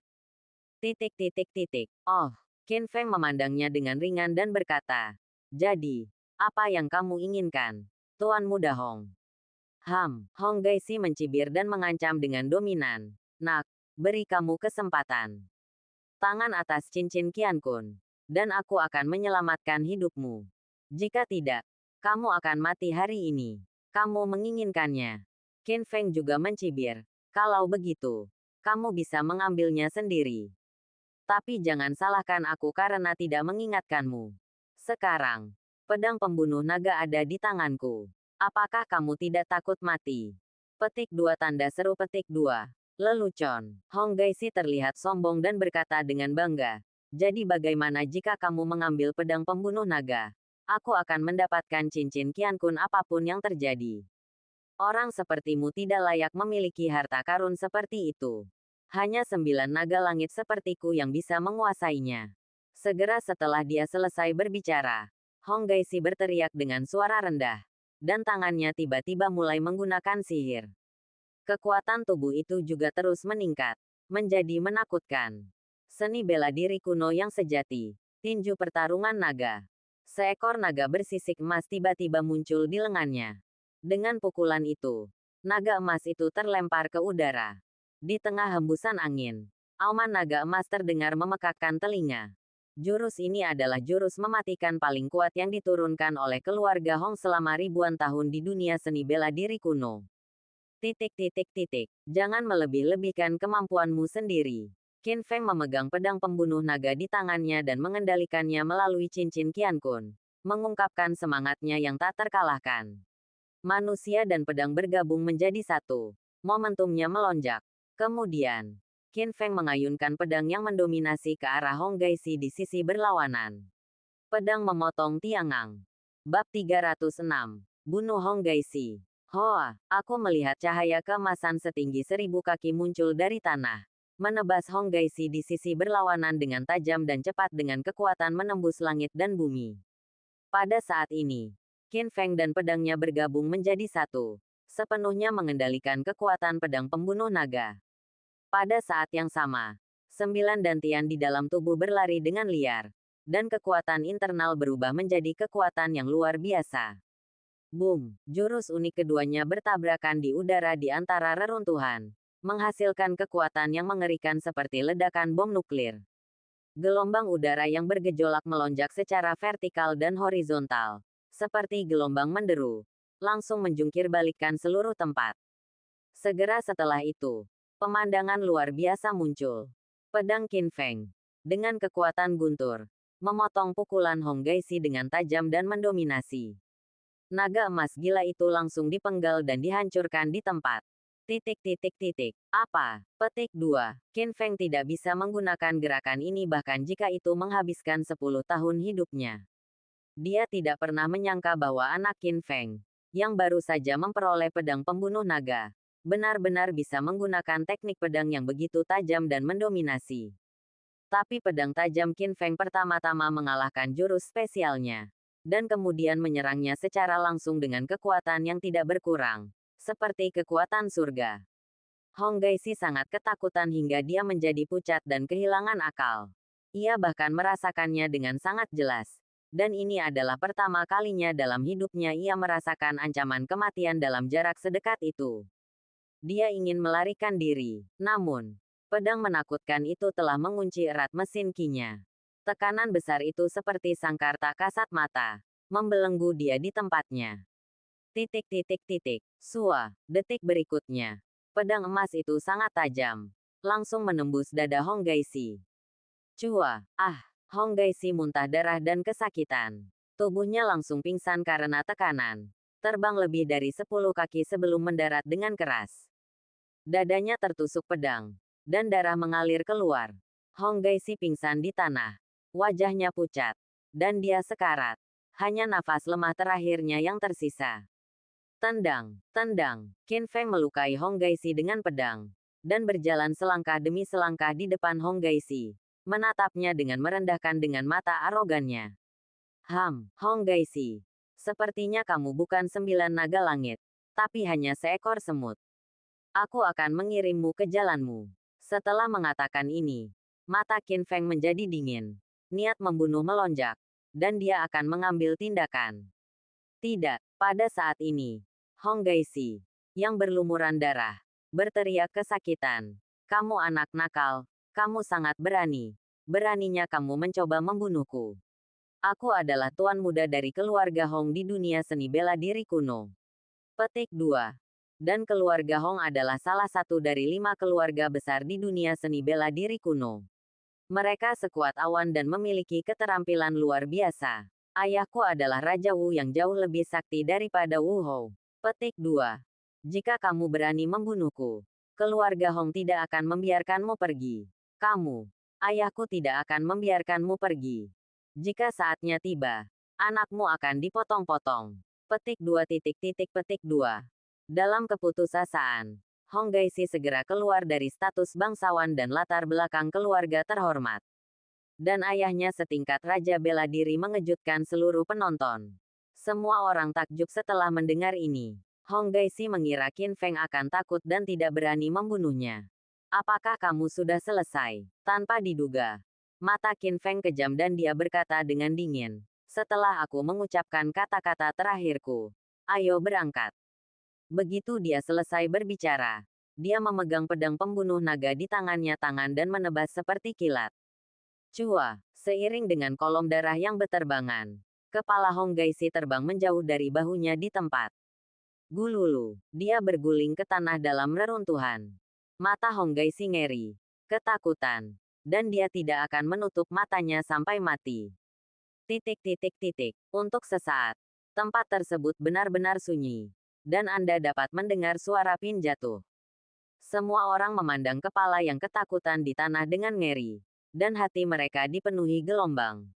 Oh, Qin Feng memandangnya dengan ringan dan berkata, jadi, apa yang kamu inginkan, Tuan Muda Hong? Hong Gaixi mencibir dan mengancam dengan dominan. Nak, beri kamu kesempatan. Tangan atas cincin Qian Kun. dan aku akan menyelamatkan hidupmu. Jika tidak, kamu akan mati hari ini. Kamu menginginkannya. Qin Feng juga mencibir. Kalau begitu, kamu bisa mengambilnya sendiri. Tapi jangan salahkan aku karena tidak mengingatkanmu. Sekarang, pedang pembunuh naga ada di tanganku. Apakah kamu tidak takut mati? Petik 2 tanda seru petik 2. Lelucon. Hong Gaisi terlihat sombong dan berkata dengan bangga. Jadi bagaimana jika kamu mengambil pedang pembunuh naga? Aku akan mendapatkan cincin Qiankun apapun yang terjadi. Orang sepertimu tidak layak memiliki harta karun seperti itu. Hanya 9 naga langit sepertiku yang bisa menguasainya. Segera setelah dia selesai berbicara, Hong Gaisi berteriak dengan suara rendah. Dan tangannya tiba-tiba mulai menggunakan sihir. Kekuatan tubuh itu juga terus meningkat. Menjadi menakutkan. Seni bela diri kuno yang sejati. Tinju pertarungan naga. Seekor naga bersisik emas tiba-tiba muncul di lengannya. Dengan pukulan itu, naga emas itu terlempar ke udara. Di tengah hembusan angin, auman naga emas terdengar memekakkan telinga. Jurus ini adalah jurus mematikan paling kuat yang diturunkan oleh keluarga Hong selama ribuan tahun di dunia seni bela diri kuno. Jangan melebih-lebihkan kemampuanmu sendiri. Qin Feng memegang pedang pembunuh naga di tangannya dan mengendalikannya melalui cincin Qiankun, mengungkapkan semangatnya yang tak terkalahkan. Manusia dan pedang bergabung menjadi satu. Momentumnya melonjak. Kemudian, Qin Feng mengayunkan pedang yang mendominasi ke arah Hong Gaisi di sisi berlawanan. Pedang memotong Tiangang. Bab 306. Bunuh Hong Gaisi. Hoa, aku melihat cahaya keemasan setinggi 1000 kaki muncul dari tanah. Menebas Hong Gaisi di sisi berlawanan dengan tajam dan cepat dengan kekuatan menembus langit dan bumi. Pada saat ini, Qin Feng dan pedangnya bergabung menjadi satu, sepenuhnya mengendalikan kekuatan pedang pembunuh naga. Pada saat yang sama, 9 dantian di dalam tubuh berlari dengan liar, dan kekuatan internal berubah menjadi kekuatan yang luar biasa. Boom! Jurus unik keduanya bertabrakan di udara di antara reruntuhan, menghasilkan kekuatan yang mengerikan seperti ledakan bom nuklir. Gelombang udara yang bergejolak melonjak secara vertikal dan horizontal, seperti gelombang menderu, langsung menjungkir balikkan seluruh tempat. Segera setelah itu, pemandangan luar biasa muncul. Pedang Qin Feng, dengan kekuatan guntur, memotong pukulan Hong Gaisi dengan tajam dan mendominasi. Naga emas gila itu langsung dipenggal dan dihancurkan di tempat. Apa? Petik 2. Qin Feng tidak bisa menggunakan gerakan ini bahkan jika itu menghabiskan 10 tahun hidupnya. Dia tidak pernah menyangka bahwa anak Qin Feng, yang baru saja memperoleh pedang pembunuh naga, benar-benar bisa menggunakan teknik pedang yang begitu tajam dan mendominasi. Tapi pedang tajam Qin Feng pertama-tama mengalahkan jurus spesialnya, dan kemudian menyerangnya secara langsung dengan kekuatan yang tidak berkurang. Seperti kekuatan surga. Hong Gaisi sangat ketakutan hingga dia menjadi pucat dan kehilangan akal. Ia bahkan merasakannya dengan sangat jelas. Dan ini adalah pertama kalinya dalam hidupnya ia merasakan ancaman kematian dalam jarak sedekat itu. Dia ingin melarikan diri. Namun, pedang menakutkan itu telah mengunci erat mesin Qi-nya. Tekanan besar itu seperti sangkar tak kasat mata, membelenggu dia di tempatnya. Sua, detik berikutnya. Pedang emas itu sangat tajam. Langsung menembus dada Hong Gaisi. Cua, Hong Gaisi muntah darah dan kesakitan. Tubuhnya langsung pingsan karena tekanan. Terbang lebih dari 10 kaki sebelum mendarat dengan keras. Dadanya tertusuk pedang. Dan darah mengalir keluar. Hong Gaisi pingsan di tanah. Wajahnya pucat. Dan dia sekarat. Hanya nafas lemah terakhirnya yang tersisa. Tendang. Qin Feng melukai Hong Gaisi dengan pedang, dan berjalan selangkah demi selangkah di depan Hong Gaisi, menatapnya dengan merendahkan dengan mata arogannya. Hong Gaisi, sepertinya kamu bukan 9 naga langit, tapi hanya seekor semut. Aku akan mengirimmu ke jalanmu. Setelah mengatakan ini, mata Qin Feng menjadi dingin. Niat membunuh melonjak, dan dia akan mengambil tindakan. Tidak, pada saat ini, Hong Gaisi, yang berlumuran darah, berteriak kesakitan. Kamu anak nakal, kamu sangat berani. Beraninya kamu mencoba membunuhku. Aku adalah tuan muda dari keluarga Hong di dunia seni bela diri kuno. Petik 2. Dan keluarga Hong adalah salah satu dari 5 keluarga besar di dunia seni bela diri kuno. Mereka sekuat awan dan memiliki keterampilan luar biasa. Ayahku adalah Raja Wu yang jauh lebih sakti daripada Wu Hou. Petik 2. Jika kamu berani membunuhku, keluarga Hong tidak akan membiarkanmu pergi. Kamu, ayahku tidak akan membiarkanmu pergi. Jika saatnya tiba, anakmu akan dipotong-potong. Petik 2. Petik 2. Dalam keputusasaan, Hong Gaixi segera keluar dari status bangsawan dan latar belakang keluarga terhormat. Dan ayahnya setingkat raja bela diri mengejutkan seluruh penonton. Semua orang takjub setelah mendengar ini. Hong Gaixi mengira Qin Feng akan takut dan tidak berani membunuhnya. Apakah kamu sudah selesai? Tanpa diduga, mata Qin Feng kejam dan dia berkata dengan dingin. Setelah aku mengucapkan kata-kata terakhirku, ayo berangkat. Begitu dia selesai berbicara, dia memegang pedang pembunuh naga di tangan dan menebas seperti kilat. Cua, seiring dengan kolom darah yang berterbangan, kepala Hong Gaixi terbang menjauh dari bahunya di tempat. Gululu, dia berguling ke tanah dalam reruntuhan. Mata Hong Gaixi ngeri, ketakutan, dan dia tidak akan menutup matanya sampai mati. Untuk sesaat, tempat tersebut benar-benar sunyi, dan Anda dapat mendengar suara pin jatuh. Semua orang memandang kepala yang ketakutan di tanah dengan ngeri, dan hati mereka dipenuhi gelombang.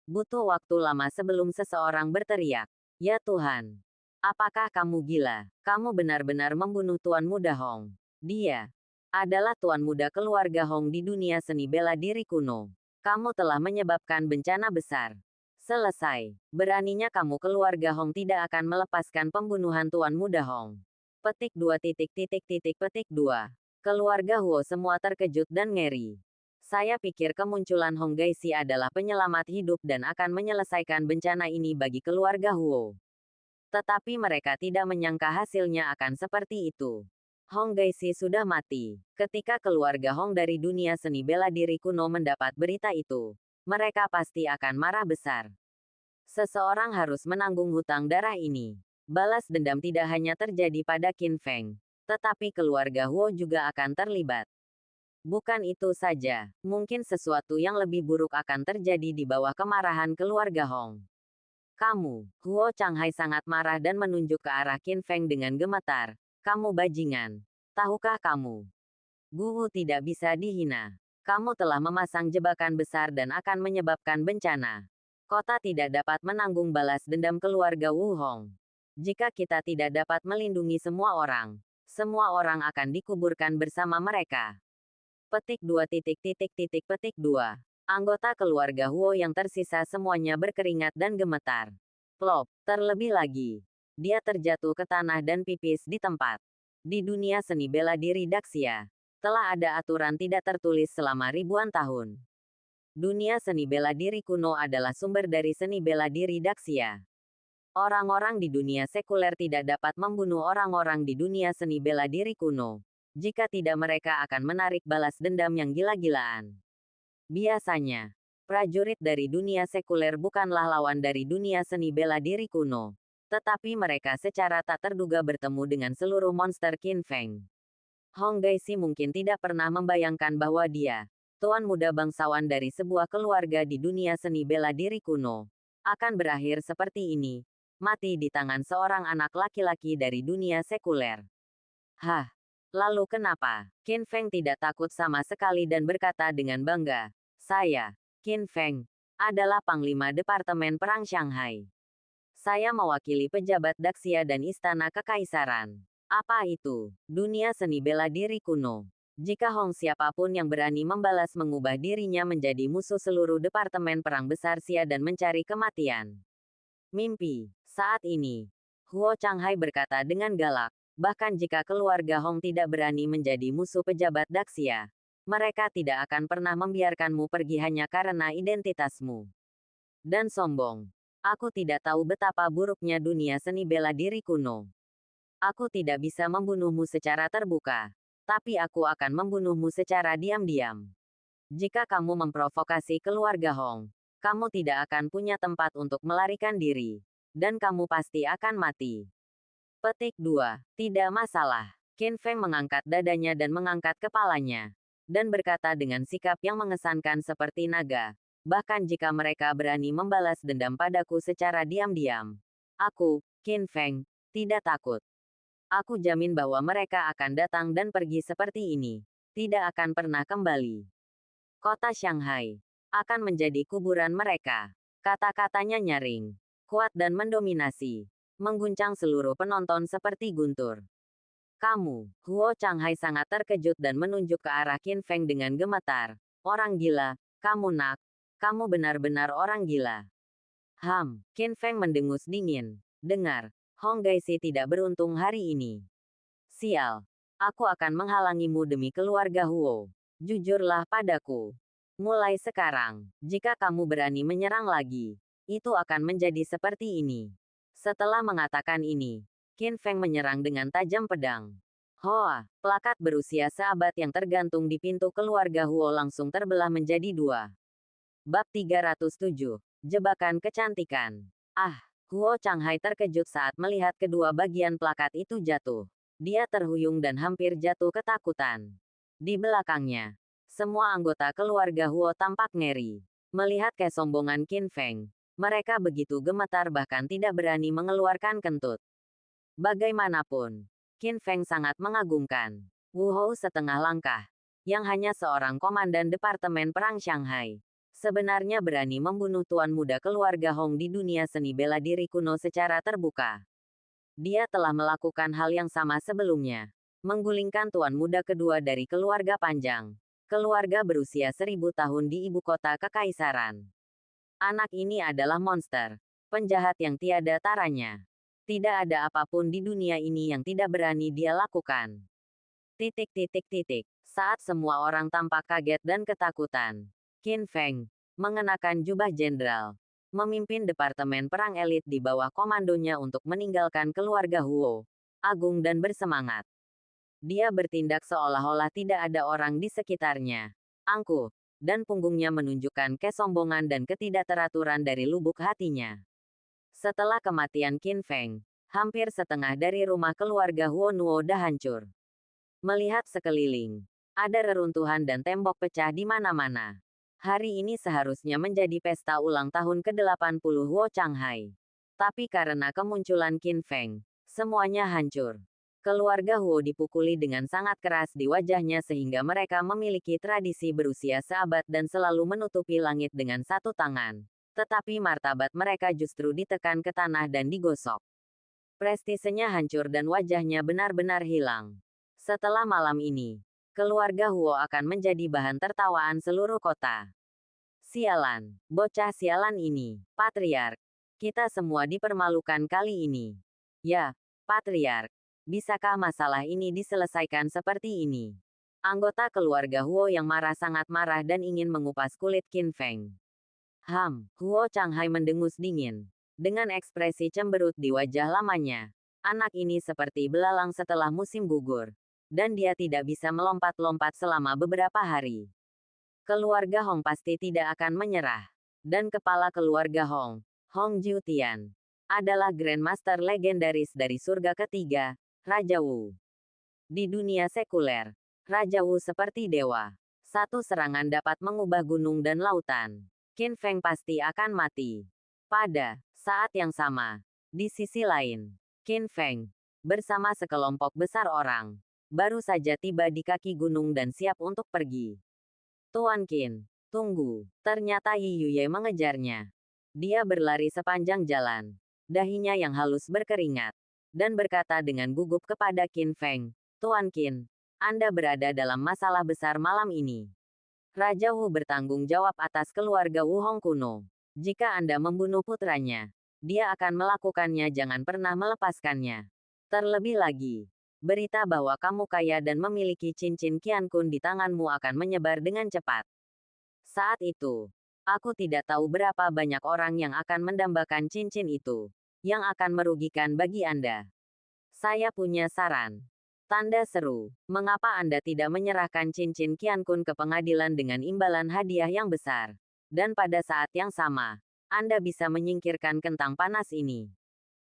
Butuh waktu lama sebelum seseorang berteriak, "Ya Tuhan! Apakah kamu gila? Kamu benar-benar membunuh Tuan Muda Hong." Dia adalah Tuan Muda keluarga Hong di dunia seni bela diri kuno. Kamu telah menyebabkan bencana besar. Selesai. Beraninya kamu keluarga Hong tidak akan melepaskan pembunuhan Tuan Muda Hong. Petik 2. Petik 2. Keluarga Huo semua terkejut dan ngeri. Saya pikir kemunculan Hong Gaixi adalah penyelamat hidup dan akan menyelesaikan bencana ini bagi keluarga Huo. Tetapi mereka tidak menyangka hasilnya akan seperti itu. Hong Gaixi sudah mati. Ketika keluarga Hong dari dunia seni bela diri kuno mendapat berita itu, mereka pasti akan marah besar. Seseorang harus menanggung hutang darah ini. Balas dendam tidak hanya terjadi pada Qin Feng, tetapi keluarga Huo juga akan terlibat. Bukan itu saja, mungkin sesuatu yang lebih buruk akan terjadi di bawah kemarahan keluarga Hong. Kamu, Huo Changhai sangat marah dan menunjuk ke arah Qin Feng dengan gemetar. Kamu bajingan. Tahukah kamu? Guwu tidak bisa dihina. Kamu telah memasang jebakan besar dan akan menyebabkan bencana. Kota tidak dapat menanggung balas dendam keluarga Wu Hong. Jika kita tidak dapat melindungi semua orang akan dikuburkan bersama mereka. Petik 2. Petik 2. Anggota keluarga Huo yang tersisa semuanya berkeringat dan gemetar. Plop, terlebih lagi. Dia terjatuh ke tanah dan pipis di tempat. Di dunia seni bela diri Daxia, telah ada aturan tidak tertulis selama ribuan tahun. Dunia seni bela diri kuno adalah sumber dari seni bela diri Daxia. Orang-orang di dunia sekuler tidak dapat membunuh orang-orang di dunia seni bela diri kuno. Jika tidak mereka akan menarik balas dendam yang gila-gilaan. Biasanya, prajurit dari dunia sekuler bukanlah lawan dari dunia seni bela diri kuno. Tetapi mereka secara tak terduga bertemu dengan seluruh monster Qin Feng. Hong Gaixi mungkin tidak pernah membayangkan bahwa dia, tuan muda bangsawan dari sebuah keluarga di dunia seni bela diri kuno, akan berakhir seperti ini, mati di tangan seorang anak laki-laki dari dunia sekuler. Hah? Lalu kenapa? Qin Feng tidak takut sama sekali dan berkata dengan bangga, "Saya, Qin Feng, adalah Panglima Departemen Perang Shanghai. Saya mewakili pejabat Daxia dan Istana Kekaisaran." Apa itu? Dunia seni bela diri kuno. Jika Hong siapapun yang berani membalas mengubah dirinya menjadi musuh seluruh Departemen Perang Besar Xia dan mencari kematian. Mimpi. Saat ini, Huo Changhai berkata dengan galak, bahkan jika keluarga Hong tidak berani menjadi musuh pejabat Daxia, mereka tidak akan pernah membiarkanmu pergi hanya karena identitasmu. Dan sombong. Aku tidak tahu betapa buruknya dunia seni bela diri kuno. Aku tidak bisa membunuhmu secara terbuka, tapi aku akan membunuhmu secara diam-diam. Jika kamu memprovokasi keluarga Hong, kamu tidak akan punya tempat untuk melarikan diri. Dan kamu pasti akan mati. Petik 2. Tidak masalah. Qin Feng mengangkat dadanya dan mengangkat kepalanya. Dan berkata dengan sikap yang mengesankan seperti naga. Bahkan jika mereka berani membalas dendam padaku secara diam-diam. Aku, Qin Feng, tidak takut. Aku jamin bahwa mereka akan datang dan pergi seperti ini. Tidak akan pernah kembali. Kota Shanghai akan menjadi kuburan mereka. Kata-katanya nyaring, kuat dan mendominasi. Mengguncang seluruh penonton seperti guntur. Kamu, Huo Changhai sangat terkejut dan menunjuk ke arah Qin Feng dengan gemetar. Orang gila, kamu nak. Kamu benar-benar orang gila. Qin Feng mendengus dingin. Dengar, Hong Gaisi tidak beruntung hari ini. Sial, aku akan menghalangimu demi keluarga Huo. Jujurlah padaku. Mulai sekarang, jika kamu berani menyerang lagi, itu akan menjadi seperti ini. Setelah mengatakan ini, Qin Feng menyerang dengan tajam pedang. Hoa, plakat berusia seabad yang tergantung di pintu keluarga Huo langsung terbelah menjadi 2. Bab 307. Jebakan kecantikan. Huo Changhai terkejut saat melihat kedua bagian plakat itu jatuh. Dia terhuyung dan hampir jatuh ketakutan. Di belakangnya, semua anggota keluarga Huo tampak ngeri. Melihat kesombongan Qin Feng, mereka begitu gemetar bahkan tidak berani mengeluarkan kentut. Bagaimanapun, Qin Feng sangat mengagumkan. Wu Hou setengah langkah, yang hanya seorang komandan Departemen Perang Shanghai, sebenarnya berani membunuh tuan muda keluarga Hong di dunia seni bela diri kuno secara terbuka. Dia telah melakukan hal yang sama sebelumnya. Menggulingkan tuan muda kedua dari keluarga Panjang. Keluarga berusia 1000 tahun di ibu kota kekaisaran. Anak ini adalah monster. Penjahat yang tiada taranya. Tidak ada apapun di dunia ini yang tidak berani dia lakukan. Saat semua orang tampak kaget dan ketakutan, Qin Feng, mengenakan jubah jenderal, memimpin Departemen Perang Elit di bawah komandonya untuk meninggalkan keluarga Huo, agung dan bersemangat. Dia bertindak seolah-olah tidak ada orang di sekitarnya. Angkuh, dan punggungnya menunjukkan kesombongan dan ketidakteraturan dari lubuk hatinya. Setelah kematian Qin Feng, hampir setengah dari rumah keluarga Huo Nuo dah hancur. Melihat sekeliling, ada reruntuhan dan tembok pecah di mana-mana. Hari ini seharusnya menjadi pesta ulang tahun ke-80 Huo Changhai. Tapi karena kemunculan Qin Feng, semuanya hancur. Keluarga Huo dipukuli dengan sangat keras di wajahnya sehingga mereka memiliki tradisi berusia seabad dan selalu menutupi langit dengan satu tangan. Tetapi martabat mereka justru ditekan ke tanah dan digosok. Prestisenya hancur dan wajahnya benar-benar hilang. Setelah malam ini, keluarga Huo akan menjadi bahan tertawaan seluruh kota. Sialan, bocah sialan ini, Patriark. Kita semua dipermalukan kali ini. Ya, Patriark. Bisakah masalah ini diselesaikan seperti ini? Anggota keluarga Huo yang marah sangat marah dan ingin mengupas kulit Qin Feng. Huo Changhai mendengus dingin. Dengan ekspresi cemberut di wajah lamanya. Anak ini seperti belalang setelah musim gugur. Dan dia tidak bisa melompat-lompat selama beberapa hari. Keluarga Hong pasti tidak akan menyerah. Dan kepala keluarga Hong, Hong Jiutian, adalah Grandmaster legendaris dari surga ketiga, Raja Wu. Di dunia sekuler, Raja Wu seperti dewa. Satu serangan dapat mengubah gunung dan lautan. Qin Feng pasti akan mati. Pada saat yang sama, di sisi lain, Qin Feng, bersama sekelompok besar orang, baru saja tiba di kaki gunung dan siap untuk pergi. Tuan Qin, tunggu. Ternyata Yi Yuye mengejarnya. Dia berlari sepanjang jalan. Dahinya yang halus berkeringat. Dan berkata dengan gugup kepada Qin Feng, Tuan Qin, Anda berada dalam masalah besar malam ini. Raja Wu bertanggung jawab atas keluarga Wu Hong kuno. Jika Anda membunuh putranya, dia akan melakukannya, jangan pernah melepaskannya. Terlebih lagi, berita bahwa kamu kaya dan memiliki cincin Qian Kun di tanganmu akan menyebar dengan cepat. Saat itu, aku tidak tahu berapa banyak orang yang akan mendambakan cincin itu, yang akan merugikan bagi Anda. Saya punya saran. Tanda seru. Mengapa Anda tidak menyerahkan cincin Qiankun ke pengadilan dengan imbalan hadiah yang besar? Dan pada saat yang sama, Anda bisa menyingkirkan kentang panas ini.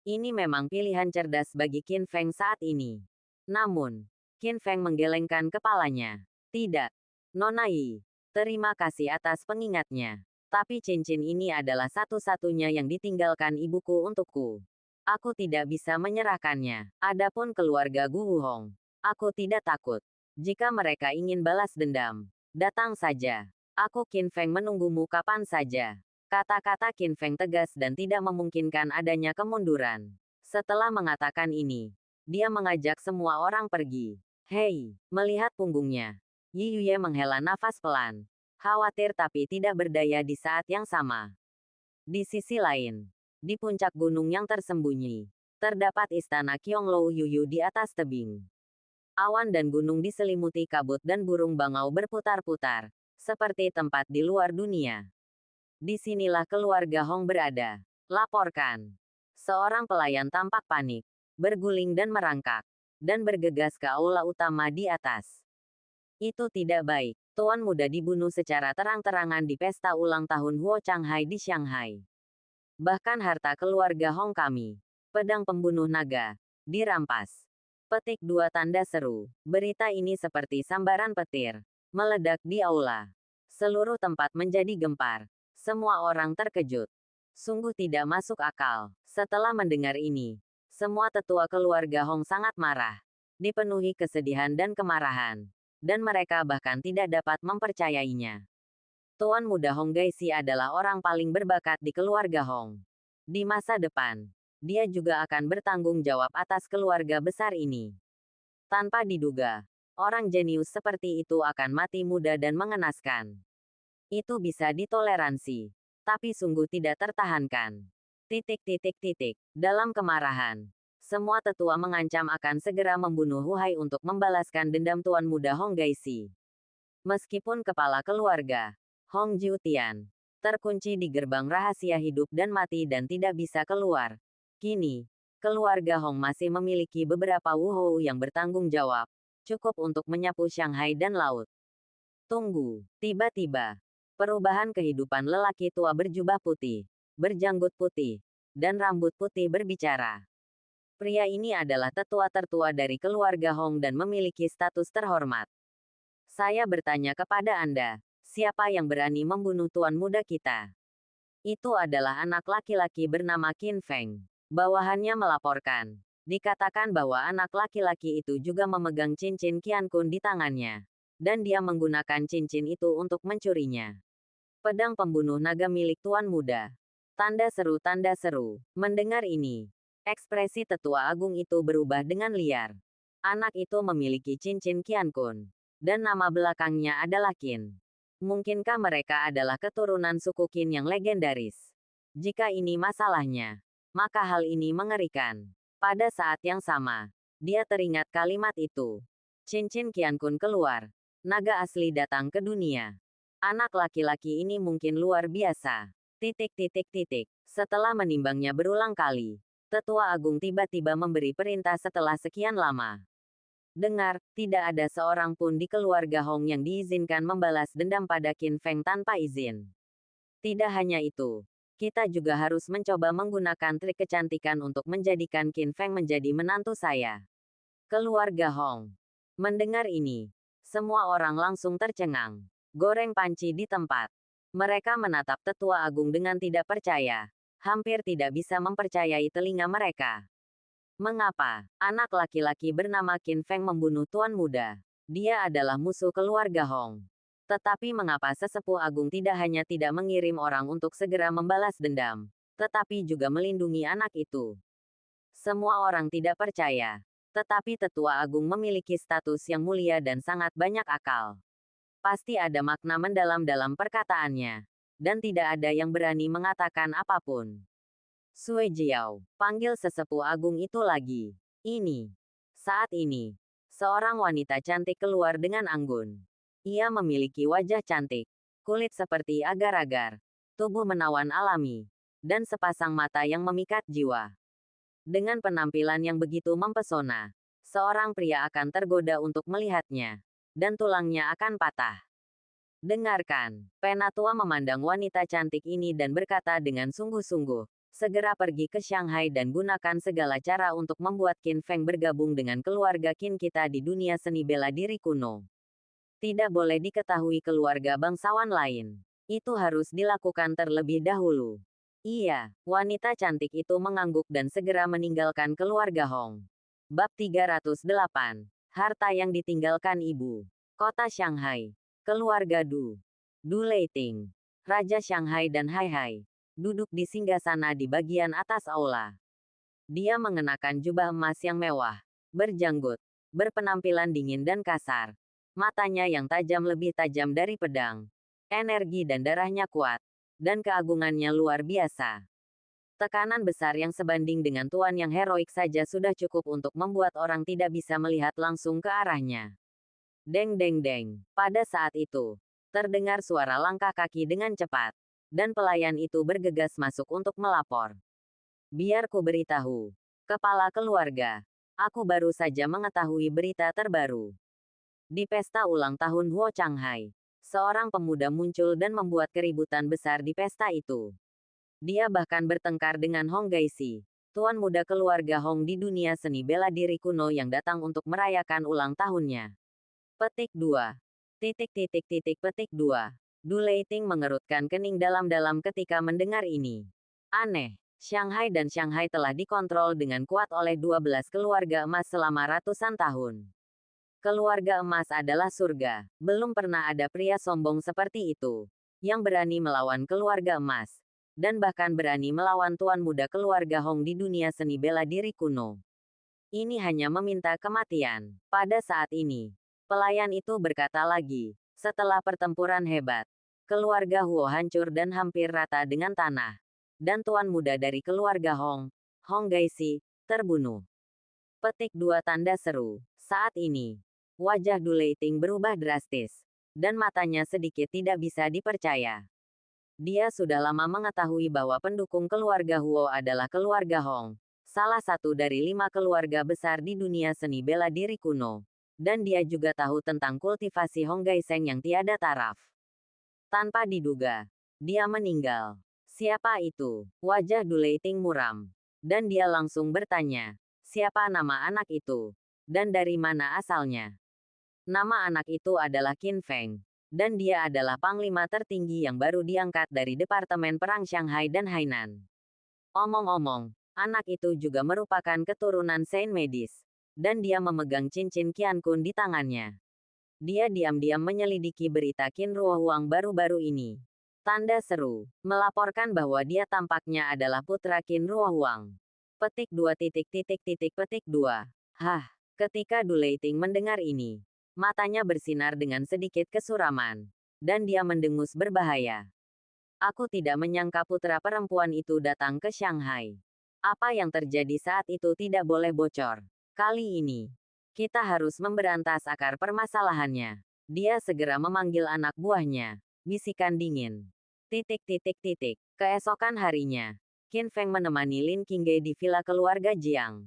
Ini memang pilihan cerdas bagi Qin Feng saat ini. Namun, Qin Feng menggelengkan kepalanya. Tidak. Nona Yi. Terima kasih atas pengingatnya. Tapi cincin ini adalah satu-satunya yang ditinggalkan ibuku untukku. Aku tidak bisa menyerahkannya. Adapun keluarga Gu Wuhong, aku tidak takut. Jika mereka ingin balas dendam, datang saja. Aku Qin Feng menunggumu kapan saja. Kata-kata Qin Feng tegas dan tidak memungkinkan adanya kemunduran. Setelah mengatakan ini, dia mengajak semua orang pergi. Hei, melihat punggungnya. Yi Yuye menghela nafas pelan. Khawatir tapi tidak berdaya di saat yang sama. Di sisi lain, di puncak gunung yang tersembunyi, terdapat istana Qianglou Yuyu di atas tebing. Awan dan gunung diselimuti kabut dan burung bangau berputar-putar, seperti tempat di luar dunia. Disinilah keluarga Hong berada. Laporkan. Seorang pelayan tampak panik, berguling dan merangkak, dan bergegas ke aula utama di atas. Itu tidak baik. Tuan muda dibunuh secara terang-terangan di pesta ulang tahun Huo Changhai di Shanghai. Bahkan harta keluarga Hong kami, pedang pembunuh naga, dirampas. Petik 2 tanda seru. Berita ini seperti sambaran petir, meledak di aula. Seluruh tempat menjadi gempar. Semua orang terkejut. Sungguh tidak masuk akal. Setelah mendengar ini, semua tetua keluarga Hong sangat marah. Dipenuhi kesedihan dan kemarahan. Dan mereka bahkan tidak dapat mempercayainya. Tuan muda Hong Gaixi adalah orang paling berbakat di keluarga Hong. Di masa depan, dia juga akan bertanggung jawab atas keluarga besar ini. Tanpa diduga, orang jenius seperti itu akan mati muda dan mengenaskan. Itu bisa ditoleransi, tapi sungguh tidak tertahankan. Dalam kemarahan, semua tetua mengancam akan segera membunuh Hu Hai untuk membalaskan dendam tuan muda Hong Gaixi. Meskipun kepala keluarga Hong Jiutian terkunci di gerbang rahasia hidup dan mati dan tidak bisa keluar. Kini, keluarga Hong masih memiliki beberapa Wuhou yang bertanggung jawab, cukup untuk menyapu Shanghai dan laut. Tunggu, tiba-tiba, perubahan kehidupan lelaki tua berjubah putih, berjanggut putih, dan rambut putih berbicara. Pria ini adalah tetua tertua dari keluarga Hong dan memiliki status terhormat. Saya bertanya kepada Anda. Siapa yang berani membunuh tuan muda kita? Itu adalah anak laki-laki bernama Qin Feng. Bawahannya melaporkan. Dikatakan bahwa anak laki-laki itu juga memegang cincin Qiankun di tangannya. Dan dia menggunakan cincin itu untuk mencurinya. Pedang pembunuh naga milik tuan muda. Tanda seru, tanda seru. Mendengar ini, ekspresi tetua agung itu berubah dengan liar. Anak itu memiliki cincin Qiankun. Dan nama belakangnya adalah Qin. Mungkinkah mereka adalah keturunan suku Qin yang legendaris? Jika ini masalahnya, maka hal ini mengerikan. Pada saat yang sama, dia teringat kalimat itu. Cincin Qiankun keluar. Naga asli datang ke dunia. Anak laki-laki ini mungkin luar biasa. Setelah menimbangnya berulang kali, Tetua Agung tiba-tiba memberi perintah setelah sekian lama. Dengar, tidak ada seorang pun di keluarga Hong yang diizinkan membalas dendam pada Qin Feng tanpa izin. Tidak hanya itu, kita juga harus mencoba menggunakan trik kecantikan untuk menjadikan Qin Feng menjadi menantu saya. Keluarga Hong. Mendengar ini, semua orang langsung tercengang. Goreng panci di tempat. Mereka menatap Tetua Agung dengan tidak percaya. Hampir tidak bisa mempercayai telinga mereka. Mengapa anak laki-laki bernama Qin Feng membunuh tuan muda? Dia adalah musuh keluarga Hong. Tetapi mengapa sesepuh agung tidak hanya tidak mengirim orang untuk segera membalas dendam, tetapi juga melindungi anak itu? Semua orang tidak percaya. Tetapi tetua agung memiliki status yang mulia dan sangat banyak akal. Pasti ada makna mendalam dalam perkataannya. Dan tidak ada yang berani mengatakan apapun. Sui Jiao, panggil sesepuh agung itu lagi. Ini. Saat ini, seorang wanita cantik keluar dengan anggun. Ia memiliki wajah cantik, kulit seperti agar-agar, tubuh menawan alami, dan sepasang mata yang memikat jiwa. Dengan penampilan yang begitu mempesona, seorang pria akan tergoda untuk melihatnya, dan tulangnya akan patah. Dengarkan, Penatua memandang wanita cantik ini dan berkata dengan sungguh-sungguh, segera pergi ke Shanghai dan gunakan segala cara untuk membuat Qin Feng bergabung dengan keluarga Qin kita di dunia seni bela diri kuno. Tidak boleh diketahui keluarga bangsawan lain. Itu harus dilakukan terlebih dahulu. Iya, wanita cantik itu mengangguk dan segera meninggalkan keluarga Hong. Bab 308. Harta yang ditinggalkan ibu. Kota Shanghai. Keluarga Du. Du Leiting. Raja Shanghai dan Hai Hai. Duduk di singgasana di bagian atas aula. Dia mengenakan jubah emas yang mewah, berjanggut, berpenampilan dingin dan kasar. Matanya yang tajam lebih tajam dari pedang. Energi dan darahnya kuat. Dan keagungannya luar biasa. Tekanan besar yang sebanding dengan tuan yang heroik saja sudah cukup untuk membuat orang tidak bisa melihat langsung ke arahnya. Deng deng deng. Pada saat itu, terdengar suara langkah kaki dengan cepat. Dan pelayan itu bergegas masuk untuk melapor. Biar ku beritahu. Kepala keluarga. Aku baru saja mengetahui berita terbaru. Di pesta ulang tahun Huo Changhai, seorang pemuda muncul dan membuat keributan besar di pesta itu. Dia bahkan bertengkar dengan Hong Gaixi, tuan muda keluarga Hong di dunia seni bela diri kuno yang datang untuk merayakan ulang tahunnya. Petik 2. Petik 2. Du Leiting mengerutkan kening dalam-dalam ketika mendengar ini. Aneh, Shanghai dan Shanghai telah dikontrol dengan kuat oleh 12 keluarga emas selama ratusan tahun. Keluarga emas adalah surga. Belum pernah ada pria sombong seperti itu, yang berani melawan keluarga emas, dan bahkan berani melawan tuan muda keluarga Hong di dunia seni bela diri kuno. Ini hanya meminta kematian. Pada saat ini, pelayan itu berkata lagi, setelah pertempuran hebat, keluarga Huo hancur dan hampir rata dengan tanah. Dan tuan muda dari keluarga Hong, Hong Gaixi, terbunuh. Petik 2 tanda seru. Saat ini, wajah Du Leiting berubah drastis, dan matanya sedikit tidak bisa dipercaya. Dia sudah lama mengetahui bahwa pendukung keluarga Huo adalah keluarga Hong, salah satu dari 5 keluarga besar di dunia seni bela diri kuno. Dan dia juga tahu tentang kultivasi Hong Gaiseng yang tiada taraf. Tanpa diduga, dia meninggal. Siapa itu? Wajah Du Leiting muram. Dan dia langsung bertanya, siapa nama anak itu? Dan dari mana asalnya? Nama anak itu adalah Qin Feng. Dan dia adalah panglima tertinggi yang baru diangkat dari Departemen Perang Shanghai dan Hainan. Omong-omong, anak itu juga merupakan keturunan Saint Medis. Dan dia memegang cincin Qiankun di tangannya. Dia diam-diam menyelidiki berita Qin Ruo Huang baru-baru ini. Tanda seru, melaporkan bahwa dia tampaknya adalah putra Qin Ruo Huang. Petik 2. Petik 2. Hah, ketika Du Leiting mendengar ini, matanya bersinar dengan sedikit kesuraman. Dan dia mendengus berbahaya. Aku tidak menyangka putra perempuan itu datang ke Shanghai. Apa yang terjadi saat itu tidak boleh bocor. Kali ini, kita harus memberantas akar permasalahannya. Dia segera memanggil anak buahnya. Bisikan dingin. Keesokan harinya, Qin Feng menemani Lin Qingge di villa keluarga Jiang.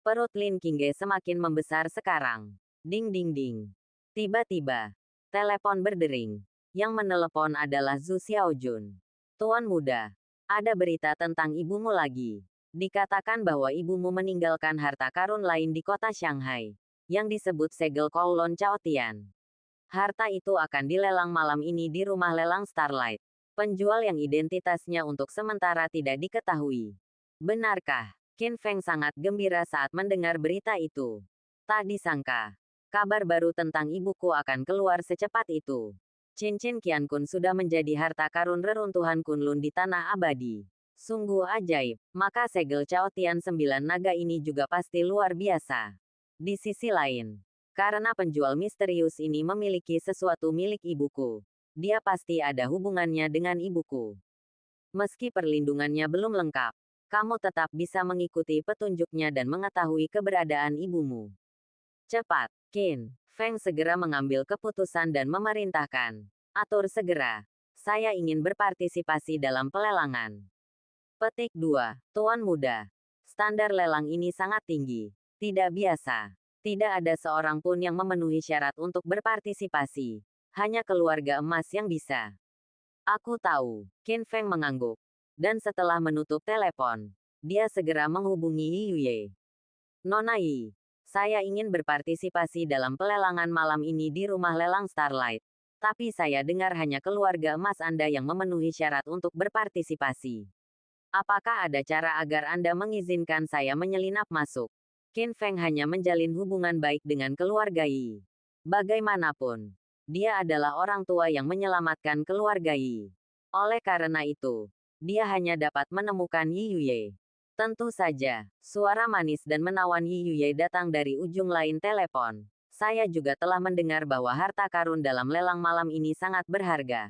Perut Lin Qingge semakin membesar sekarang. Ding ding ding. Tiba-tiba, telepon berdering. Yang menelepon adalah Zhu Xiaojun. Tuan muda, ada berita tentang ibumu lagi. Dikatakan bahwa ibumu meninggalkan harta karun lain di kota Shanghai, yang disebut segel Kowloon Chaotian. Harta itu akan dilelang malam ini di rumah lelang Starlight. Penjual yang identitasnya untuk sementara tidak diketahui. Benarkah? Qin Feng sangat gembira saat mendengar berita itu. Tak disangka, kabar baru tentang ibuku akan keluar secepat itu. Cincin Qiankun sudah menjadi harta karun reruntuhan Kunlun di tanah abadi. Sungguh ajaib, maka segel Chaotian 9 naga ini juga pasti luar biasa. Di sisi lain, karena penjual misterius ini memiliki sesuatu milik ibuku, dia pasti ada hubungannya dengan ibuku. Meski perlindungannya belum lengkap, kamu tetap bisa mengikuti petunjuknya dan mengetahui keberadaan ibumu. Cepat, Qin Feng segera mengambil keputusan dan memerintahkan. Atur segera. Saya ingin berpartisipasi dalam pelelangan. Petik 2. Tuan muda. Standar lelang ini sangat tinggi. Tidak biasa. Tidak ada seorang pun yang memenuhi syarat untuk berpartisipasi. Hanya keluarga emas yang bisa. Aku tahu. Qin Feng mengangguk. Dan setelah menutup telepon, dia segera menghubungi Yi Yuye. Nona Yi, saya ingin berpartisipasi dalam pelelangan malam ini di rumah lelang Starlight. Tapi saya dengar hanya keluarga emas Anda yang memenuhi syarat untuk berpartisipasi. Apakah ada cara agar Anda mengizinkan saya menyelinap masuk? Qin Feng hanya menjalin hubungan baik dengan keluarga Yi. Bagaimanapun, dia adalah orang tua yang menyelamatkan keluarga Yi. Oleh karena itu, dia hanya dapat menemukan Yi Yuye. Tentu saja, suara manis dan menawan Yi Yuye datang dari ujung lain telepon. Saya juga telah mendengar bahwa harta karun dalam lelang malam ini sangat berharga.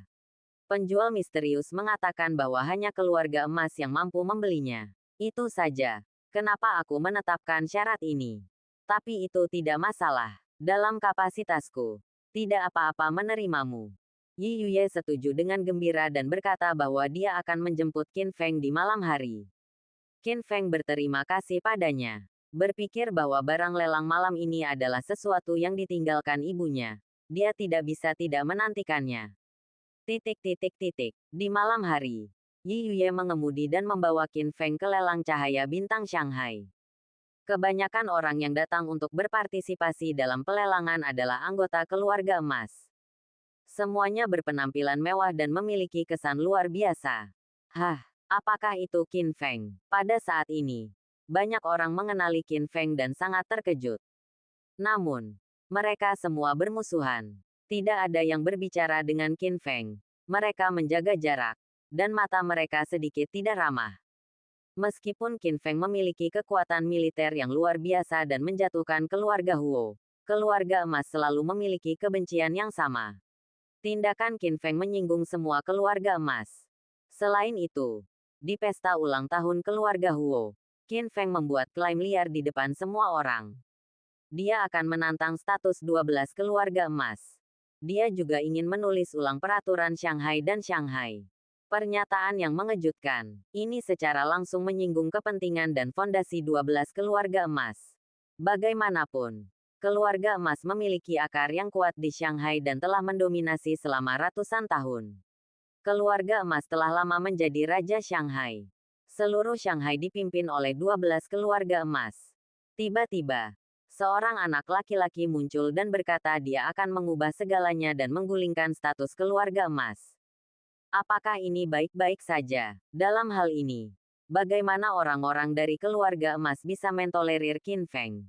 Penjual misterius mengatakan bahwa hanya keluarga emas yang mampu membelinya. Itu saja. Kenapa aku menetapkan syarat ini? Tapi itu tidak masalah. Dalam kapasitasku, tidak apa-apa menerimamu. Yi Yuye setuju dengan gembira dan berkata bahwa dia akan menjemput Qin Feng di malam hari. Qin Feng berterima kasih padanya. Berpikir bahwa barang lelang malam ini adalah sesuatu yang ditinggalkan ibunya. Dia tidak bisa tidak menantikannya. Di malam hari, Yi Yuye mengemudi dan membawa Qin Feng ke lelang cahaya bintang Shanghai. Kebanyakan orang yang datang untuk berpartisipasi dalam pelelangan adalah anggota keluarga emas. Semuanya berpenampilan mewah dan memiliki kesan luar biasa. Hah, apakah itu Qin Feng? Pada saat ini, banyak orang mengenali Qin Feng dan sangat terkejut. Namun, mereka semua bermusuhan. Tidak ada yang berbicara dengan Qin Feng. Mereka menjaga jarak, dan mata mereka sedikit tidak ramah. Meskipun Qin Feng memiliki kekuatan militer yang luar biasa dan menjatuhkan keluarga Huo, keluarga emas selalu memiliki kebencian yang sama. Tindakan Qin Feng menyinggung semua keluarga emas. Selain itu, di pesta ulang tahun keluarga Huo, Qin Feng membuat klaim liar di depan semua orang. Dia akan menantang status 12 keluarga emas. Dia juga ingin menulis ulang peraturan Shanghai dan Shanghai. Pernyataan yang mengejutkan. Ini secara langsung menyinggung kepentingan dan fondasi 12 keluarga emas. Bagaimanapun, keluarga emas memiliki akar yang kuat di Shanghai dan telah mendominasi selama ratusan tahun. Keluarga emas telah lama menjadi raja Shanghai. Seluruh Shanghai dipimpin oleh 12 keluarga emas. Tiba-tiba, seorang anak laki-laki muncul dan berkata dia akan mengubah segalanya dan menggulingkan status keluarga emas. Apakah ini baik-baik saja? Dalam hal ini, bagaimana orang-orang dari keluarga emas bisa mentolerir Qin Feng?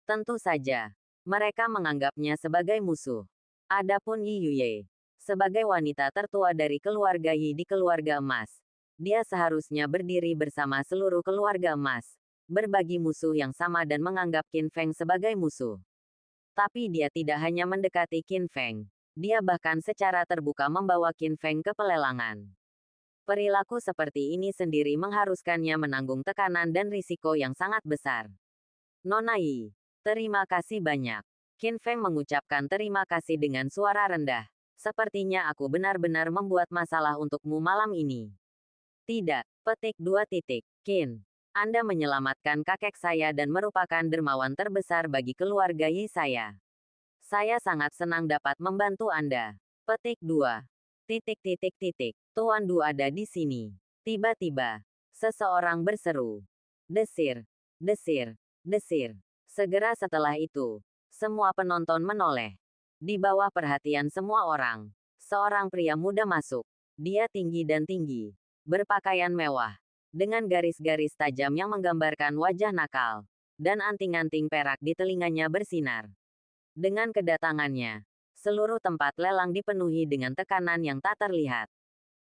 Tentu saja, mereka menganggapnya sebagai musuh. Adapun Yi Yuye, sebagai wanita tertua dari keluarga Yi di keluarga emas, dia seharusnya berdiri bersama seluruh keluarga emas, berbagi musuh yang sama dan menganggap Qin Feng sebagai musuh. Tapi dia tidak hanya mendekati Qin Feng, dia bahkan secara terbuka membawa Qin Feng ke pelelangan. Perilaku seperti ini sendiri mengharuskannya menanggung tekanan dan risiko yang sangat besar. Nona Yi, terima kasih banyak. Qin Feng mengucapkan terima kasih dengan suara rendah. Sepertinya aku benar-benar membuat masalah untukmu malam ini. Tidak, petik 2 titik. Qin, Anda menyelamatkan kakek saya dan merupakan dermawan terbesar bagi keluarga Yi saya. Saya sangat senang dapat membantu Anda. Petik 2. Tuan Du ada di sini. Tiba-tiba, seseorang berseru. Desir, desir, desir. Segera setelah itu, semua penonton menoleh. Di bawah perhatian semua orang, seorang pria muda masuk. Dia tinggi dan tinggi, berpakaian mewah, dengan garis-garis tajam yang menggambarkan wajah nakal, dan anting-anting perak di telinganya bersinar. Dengan kedatangannya, seluruh tempat lelang dipenuhi dengan tekanan yang tak terlihat.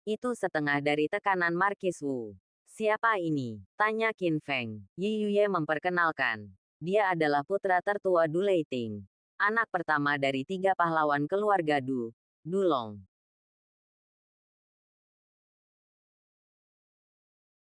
Itu setengah dari tekanan Markis Wu. Siapa ini? Tanya Qin Feng. Yi Yuye memperkenalkan. Dia adalah putra tertua Du Leiting, anak pertama dari 3 pahlawan keluarga Du, Dulong.